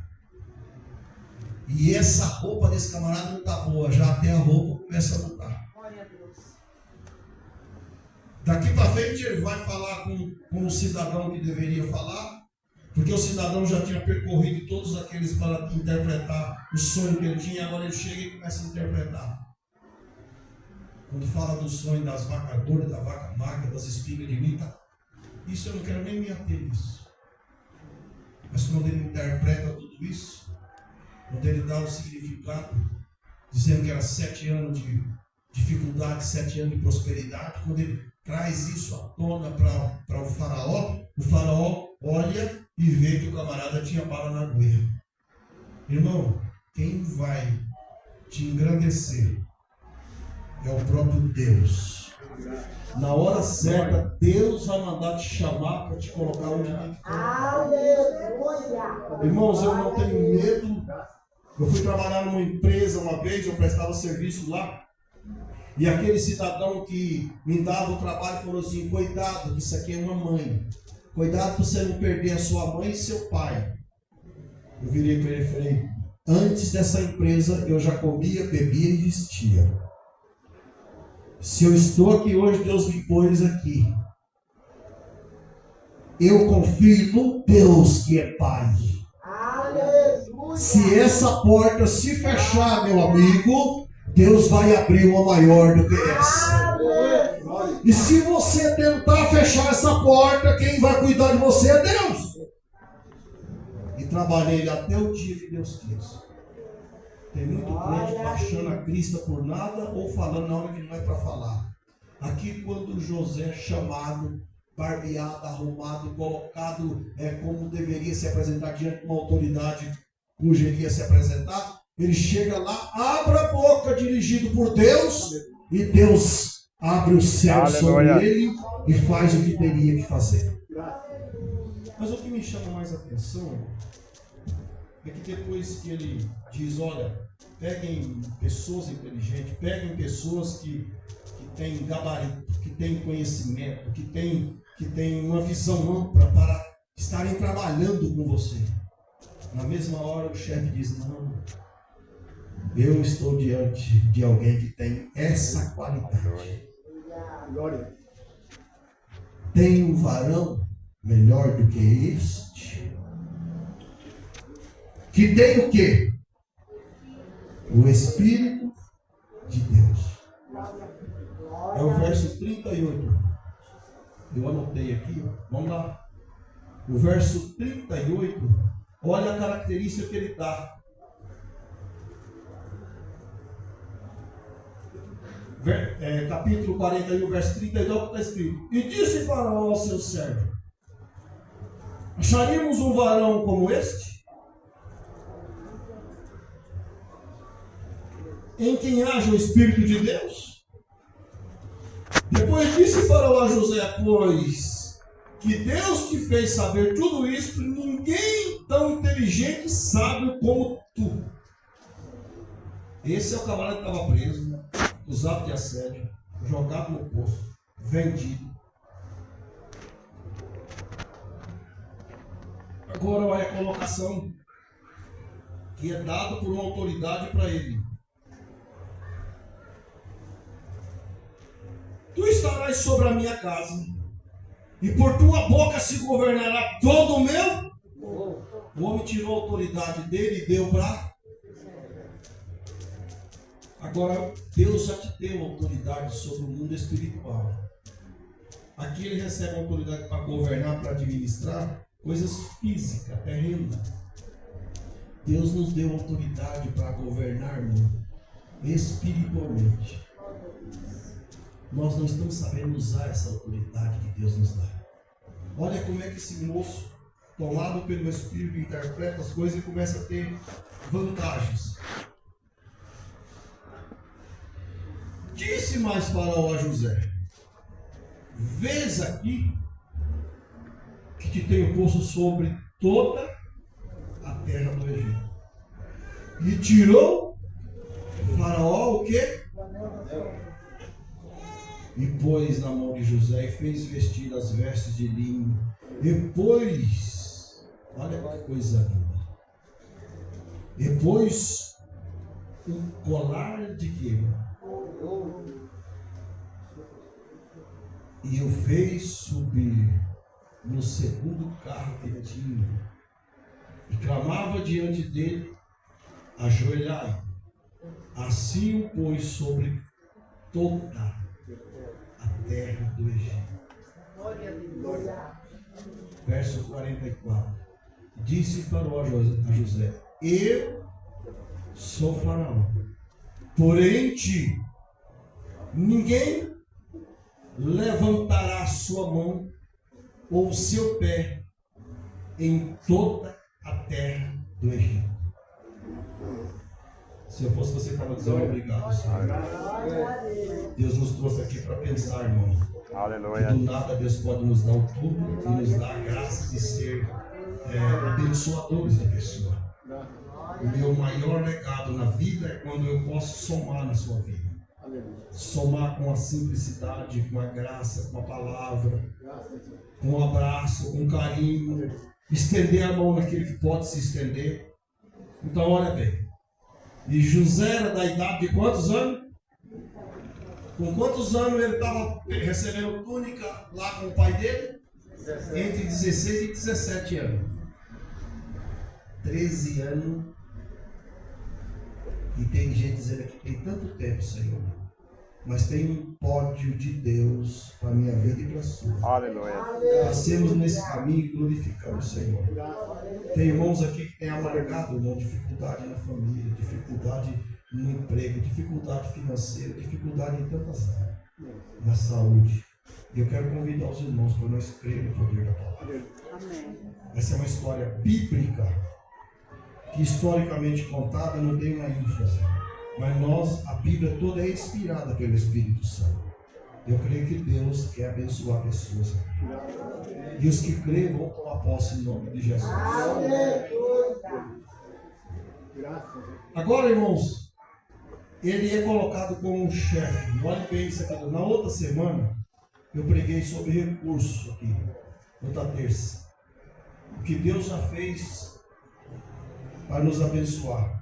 E essa roupa desse camarada não está boa, já até a roupa começa a mudar. Glória a Deus. Daqui para frente ele vai falar com o cidadão que deveria falar, porque o cidadão já tinha percorrido todos aqueles para interpretar o sonho que ele tinha, agora ele chega e começa a interpretar. Quando fala do sonho das vacas gordas, da vaca magra, das espigas de milho, isso eu não quero nem me ater nisso. Mas quando ele interpreta tudo isso, quando ele dá o significado, dizendo que era 7 anos de dificuldade, 7 anos de prosperidade, quando ele traz isso à tona para o faraó olha e vê que o camarada tinha bala na agulha. Irmão, quem vai te engrandecer é o próprio Deus. Na hora certa, Deus vai mandar te chamar para te colocar onde tem que colocar. Aleluia. Irmãos, eu não tenho medo. Eu fui trabalhar numa empresa uma vez, eu prestava serviço lá. E aquele cidadão que me dava o trabalho falou assim: cuidado, que isso aqui é uma mãe. Cuidado para você não perder a sua mãe e seu pai. Eu virei para ele e falei: antes dessa empresa eu já comia, bebia e vestia. Se eu estou aqui hoje, Deus me pôs aqui. Eu confio no Deus que é Pai. Aleluia. Se essa porta se fechar, meu amigo, Deus vai abrir uma maior do que essa. Aleluia. E se você tentar fechar essa porta, quem vai cuidar de você é Deus. E trabalhei até o dia que Deus quis. Tem muito crente baixando a crista por nada ou falando na hora que não é para falar. Aqui, quando José chamado, barbeado, arrumado, colocado como deveria se apresentar diante de uma autoridade cuja ele ia se apresentar, ele chega lá, abre a boca dirigido por Deus e Deus abre o céu sobre ele e faz o que teria que fazer. Mas o que me chama mais atenção é que depois que ele diz, olha, peguem pessoas inteligentes, peguem pessoas que têm gabarito, que têm conhecimento, que têm uma visão ampla para estarem trabalhando com você. Na mesma hora o chefe diz, não, eu estou diante de alguém que tem essa qualidade. Glória. Tem um varão melhor do que este, que tem o quê? O Espírito de Deus. É o verso 38. Eu anotei aqui, vamos lá. O verso 38, olha a característica que ele dá. Capítulo 41, verso 32, está escrito: e disse Faraó ao seu servo: acharíamos um varão como este, em quem haja o Espírito de Deus? Depois disse Faraó a José: pois que Deus te fez saber tudo isso, ninguém tão inteligente e sábio como tu. Esse é o camarada que estava preso, acusado de assédio, jogado no poço, vendido. Agora olha a colocação que é dada por uma autoridade para ele. Tu estarás sobre a minha casa, e por tua boca se governará todo o meu. O homem tirou a autoridade dele e deu para. Agora, Deus já te deu autoridade sobre o mundo espiritual. Aqui ele recebe autoridade para governar, para administrar coisas físicas, terrenas. Deus nos deu autoridade para governar, irmão, espiritualmente. Nós não estamos sabendo usar essa autoridade que Deus nos dá. Olha como é que esse moço, tomado pelo Espírito, interpreta as coisas e começa a ter vantagens. Disse mais Faraó a José: vês aqui que te tenho posto sobre toda a terra do Egito. E tirou Faraó o quê? E pôs na mão de José e fez vestir as vestes de linho. Depois, olha que coisa linda. Depois, um colar de quê? E o fez subir no segundo carro que tinha. E clamava diante dele, ajoelhado. Assim o pôs sobre toda a terra do Egito. Verso 44. Disse Faraó a José: eu sou Faraó, porém em ti ninguém levantará sua mão ou seu pé em toda a terra do Egito. Se eu fosse você, estava dizendo obrigado, Senhor. Deus nos trouxe aqui para pensar, irmão. Aleluia. Que do nada Deus pode nos dar o tudo e nos dar a graça de ser abençoadores da pessoa. O meu maior legado na vida é quando eu posso somar na sua vida. Somar com a simplicidade, com a graça, com a palavra, com um abraço, com carinho, estender a mão naquele que pode se estender. Então, olha bem. E José era da idade de quantos anos? Com quantos anos ele estava recebendo túnica lá com o pai dele? 17. Entre 16 e 17 anos. 13 anos. E tem gente dizendo que tem tanto tempo, Senhor. Mas tem um pódio de Deus para a minha vida e para a sua. Aleluia. Passemos nesse caminho e glorificamos o Senhor. Tem irmãos aqui que têm amargado, irmão, dificuldade na família, dificuldade no emprego, dificuldade financeira, dificuldade em tantas áreas, na saúde. E eu quero convidar os irmãos para nós crer no poder da palavra. Essa é uma história bíblica, que historicamente contada não tem uma ênfase. Mas a Bíblia toda é inspirada pelo Espírito Santo. Eu creio que Deus quer abençoar pessoas. E os que creem vão tomar posse em nome de Jesus. Agora, irmãos, ele é colocado como um chefe. Olha bem isso aqui. Na outra semana, eu preguei sobre recurso aqui. Outra terça. O que Deus já fez para nos abençoar.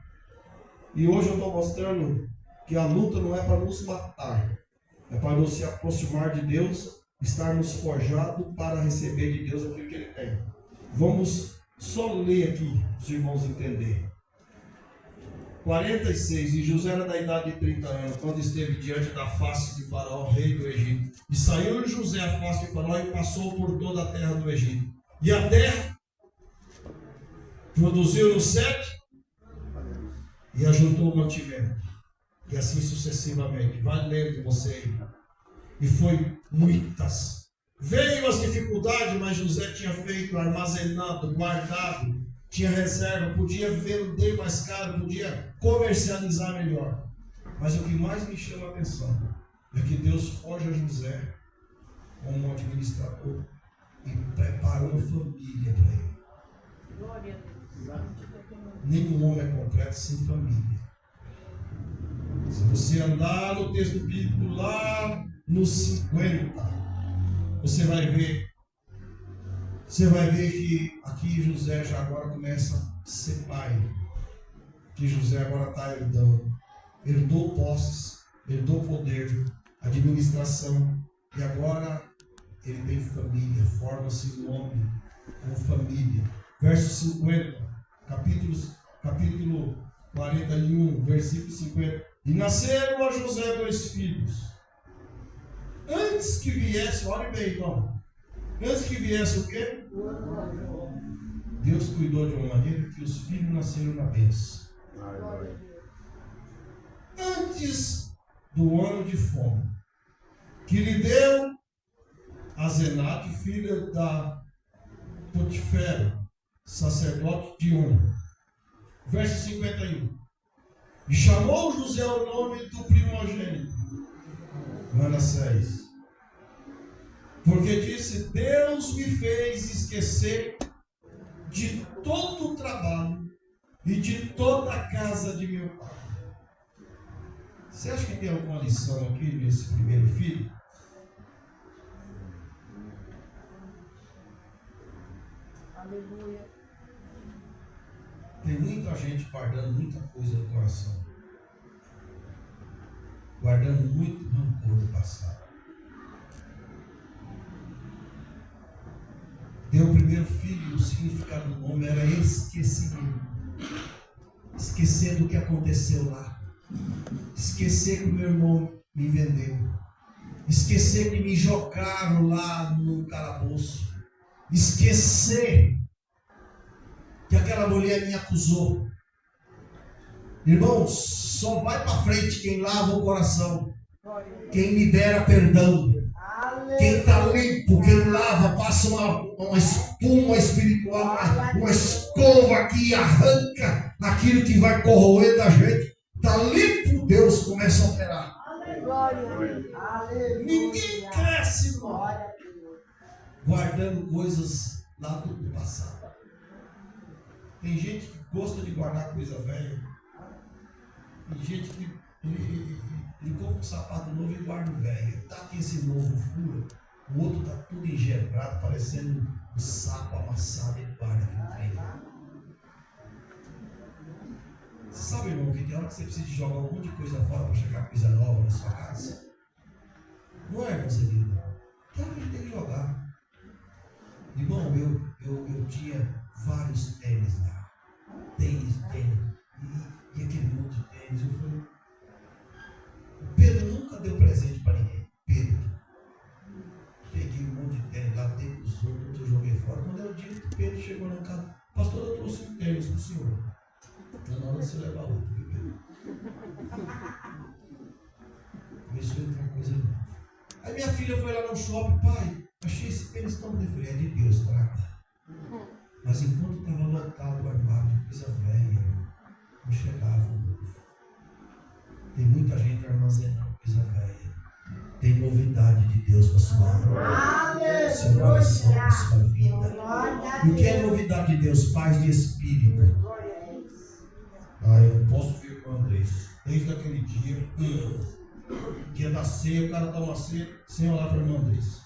E hoje eu estou mostrando que a luta não é para nos matar, é para nos se aproximar de Deus, estarmos forjados para receber de Deus aquilo que Ele tem. Vamos só ler aqui, para os irmãos entenderem. 46, e José era da idade de 30 anos, quando esteve diante da face de Faraó, rei do Egito. E saiu José à face de Faraó e passou por toda a terra do Egito. E a terra produziu no 7 e ajuntou o mantimento. E assim sucessivamente. Vai lendo você. E foi muitas. Veio as dificuldades, mas José tinha feito, armazenado, guardado, tinha reserva, podia vender mais caro, podia comercializar melhor. Mas o que mais me chama a atenção é que Deus forja José como um administrador e prepara uma família para ele. Glória a Deus. Nenhum homem é completo sem família. Se você andar no texto bíblico lá nos 50, você vai ver que aqui José já agora começa a ser pai. Que José agora está herdou posses, herdou poder, administração, e agora ele tem família, forma-se um homem com família. Verso 50. Capítulo 41, versículo 50. E nasceram a José 2 filhos. Antes que viesse, olha bem, irmão. Antes que viesse o quê? Deus cuidou de uma maneira que os filhos nasceram na bênção. Antes do ano de fome, que lhe deu a Zenate, filha da Potifera, sacerdote de honra. Verso 51. E chamou José o nome do primogênito, Manassés. Porque disse: Deus me fez esquecer de todo o trabalho e de toda a casa de meu pai. Você acha que tem alguma lição aqui nesse primeiro filho? Aleluia. Tem muita gente guardando muita coisa no coração. Guardando muito rancor do passado. Deu o primeiro filho, o significado do nome era esquecimento. Esquecer do que aconteceu lá. Esquecer que o meu irmão me vendeu. Esquecer que me jogaram lá no calabouço. Esquecer que aquela mulher me acusou. Irmãos, só vai para frente quem lava o coração, quem libera perdão, quem está limpo, quem lava, passa uma espuma espiritual, uma escova que arranca aquilo que vai corroer da gente. Está limpo, Deus começa a operar. Ninguém cresce, irmão, guardando coisas lá do passado. Tem gente que gosta de guardar coisa velha. Tem gente que ele compra um sapato novo e guarda o velho. Tá aqui esse novo fura, o outro tá tudo engebrado, parecendo um sapo amassado e guarda aqui. Você sabe, irmão, que tem hora que você precisa jogar um monte de coisa fora para chegar coisa nova na sua casa? Não é, irmão, querido? Tem hora que a gente tem que jogar. Irmão, eu tinha vários tênis lá. Tênis. E aquele monte de tênis. Eu falei, Pedro nunca deu presente para ninguém. Pedro. Peguei um monte de tênis lá, dei para os outros, eu joguei fora. Quando era o dia que Pedro chegou lá em casa, pastor, eu trouxe um tênis para o senhor. Não, na hora de você levar outro, viu, Pedro? Começou a entrar coisa nova. Aí minha filha foi lá no shopping, pai, achei esse tênis tão diferente. É de Deus, trata. Mas enquanto estava lotado o armário de coisa velha, não chegava o novo. Tem muita gente armazenando coisa velha. Tem novidade de Deus para sua alma, seu coração, para sua vida. E o que é novidade de Deus? Paz de espírito. Eu não posso ver com o Andrés. Desde aquele dia da ceia, o cara toma ceia sem olhar para o irmão Andrés.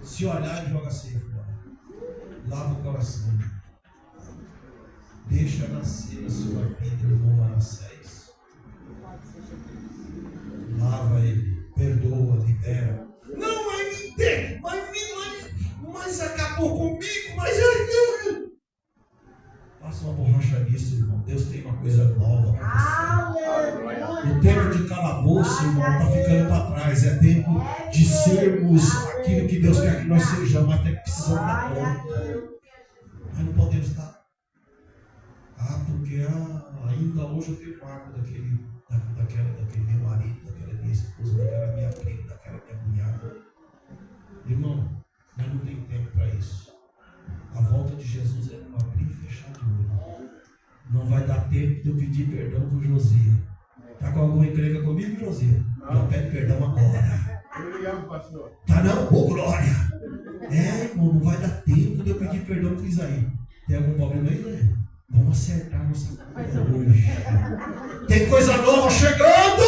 Se olhar e joga a ceia fora. Lava o coração. Deixa nascer a sua vida, irmão Manassés. Lava ele, perdoa, libera. Não, mas me entende, mas acabou comigo, mas eu. Passa uma borracha nisso, irmão. Deus tem uma coisa nova para você. O tempo de calabouço, irmão, está ficando para trás. É tempo de sermos aquilo que Deus quer que nós sejamos, mas precisamos estar prontos. Mas não podemos estar. Porque ainda hoje eu tenho marco daquele meu marido, daquela minha esposa, daquela minha prima, daquela minha cunhada. Irmão, mas não tem tempo para isso. A volta de Jesus é um abrir e fechar de olho. Não vai dar tempo de eu pedir perdão para o Josias. Está com alguma encrenca comigo, Josias? Já pede perdão agora. Tá não? Ô, glória! Irmão, não vai dar tempo de eu pedir perdão para o Isaí. Tem algum problema aí, né? Vamos acertar nossa coisa hoje. Tem coisa nova chegando!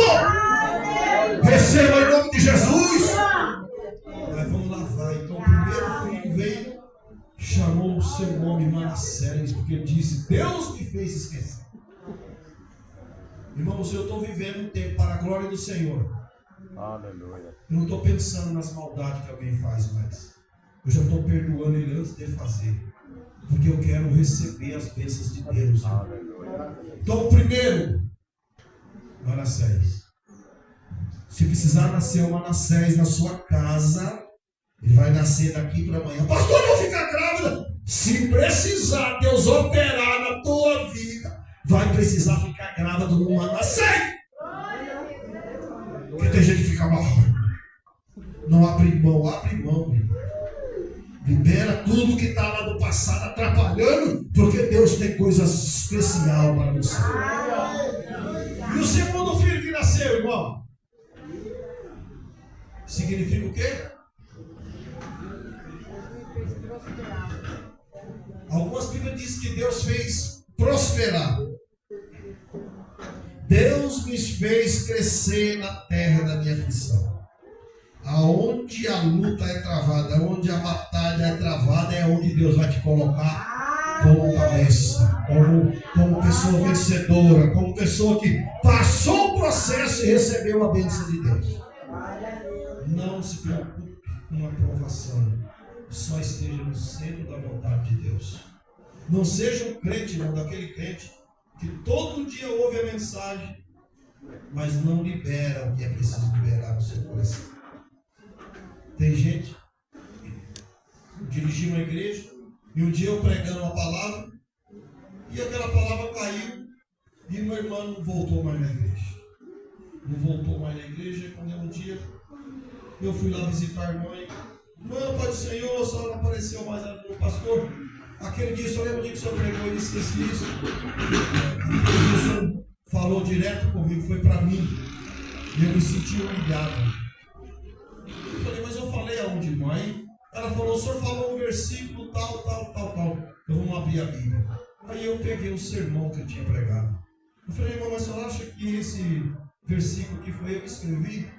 Receba em nome de Jesus! Mas vamos lavar. Então o primeiro filho veio, chamou o seu nome Manassés, porque ele disse, Deus me fez esquecer. Irmãos, eu estou vivendo um tempo para a glória do Senhor. Aleluia. Eu não estou pensando nas maldades que alguém faz mais. Eu já estou perdoando ele antes de fazer. Porque eu quero receber as bênçãos de Deus. Aleluia. Então, primeiro, Manassés. Se precisar nascer um Manassés na sua casa, ele vai nascer daqui para amanhã. Pastor, eu vou ficar grávida. Se precisar Deus operar na tua vida, vai precisar ficar grávida de um Manassés. Porque tem gente que fica mal. Não abre mão. Libera tudo que está lá do passado atrapalhando, porque Deus tem coisas especiais para você. E o segundo filho que nasceu, irmão, significa o quê? Algumas Bíblias dizem que Deus fez prosperar. Deus me fez crescer na terra da minha aflição. Aonde a luta é travada, onde a batalha é travada, é onde Deus vai te colocar como cabeça, como pessoa vencedora, como pessoa que passou o processo e recebeu a bênção de Deus. Não se preocupe com a aprovação, só esteja no centro da vontade de Deus. Não seja um crente, não, daquele crente que todo dia ouve a mensagem, mas não libera o que é preciso liberar no seu coração. Tem gente que dirigiu uma igreja e um dia eu pregando uma palavra e aquela palavra caiu e meu irmão não voltou mais na igreja. Não voltou mais na igreja. E quando um dia eu fui lá visitar a irmã e irmã, Pai do Senhor, o senhor não apareceu mais. Ela falou, pastor, aquele dia, o senhor lembra o dia que o senhor pregou e disse isso? Aquele dia o senhor falou direto comigo, foi para mim. E eu me senti humilhado. Eu falei, mas eu falei aonde, mãe? Ela falou, o senhor falou um versículo tal. Então vamos abrir a Bíblia. Aí eu peguei o sermão que eu tinha pregado. Eu falei, irmão, mas o senhor acha que esse versículo que foi eu que escrevi?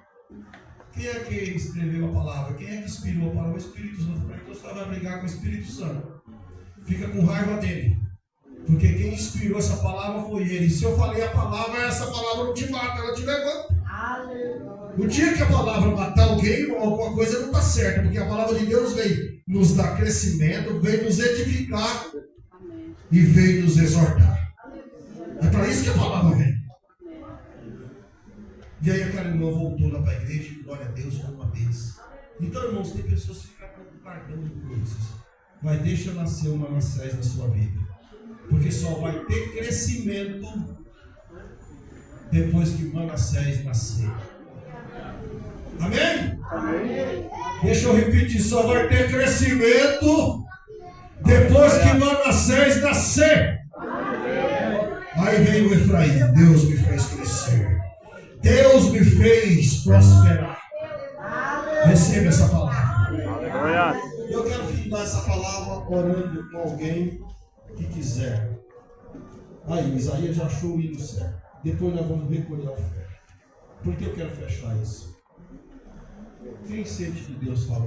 Quem é que escreveu a palavra? Quem é que inspirou a palavra? O Espírito Santo. Eu falei, então você vai brigar com o Espírito Santo. Fica com raiva dele. Porque quem inspirou essa palavra foi ele. E se eu falei a palavra, essa palavra não te mata, ela te levanta. O dia que a palavra matar alguém, alguma coisa não está certa, porque a palavra de Deus veio nos dar crescimento, veio nos edificar e veio nos exortar. É para isso que a palavra vem. E aí aquela irmã voltou lá para a igreja e glória a Deus, foi uma bênção. Então, irmãos, tem pessoas que ficam guardando coisas. Mas deixa nascer uma Manassés na sua vida. Porque só vai ter crescimento depois que Manassés nascer. Amém? Amém? Deixa eu repetir, só vai ter crescimento depois que Manassés nascer. Aí vem o Efraim, Deus me fez crescer. Deus me fez prosperar. Receba essa palavra. Eu quero finalizar essa palavra orando com alguém que quiser. Aí, Isaías já achou o hino certo. Depois nós vamos recolher a oferta. Por que eu quero fechar isso? Quem sente que Deus falou?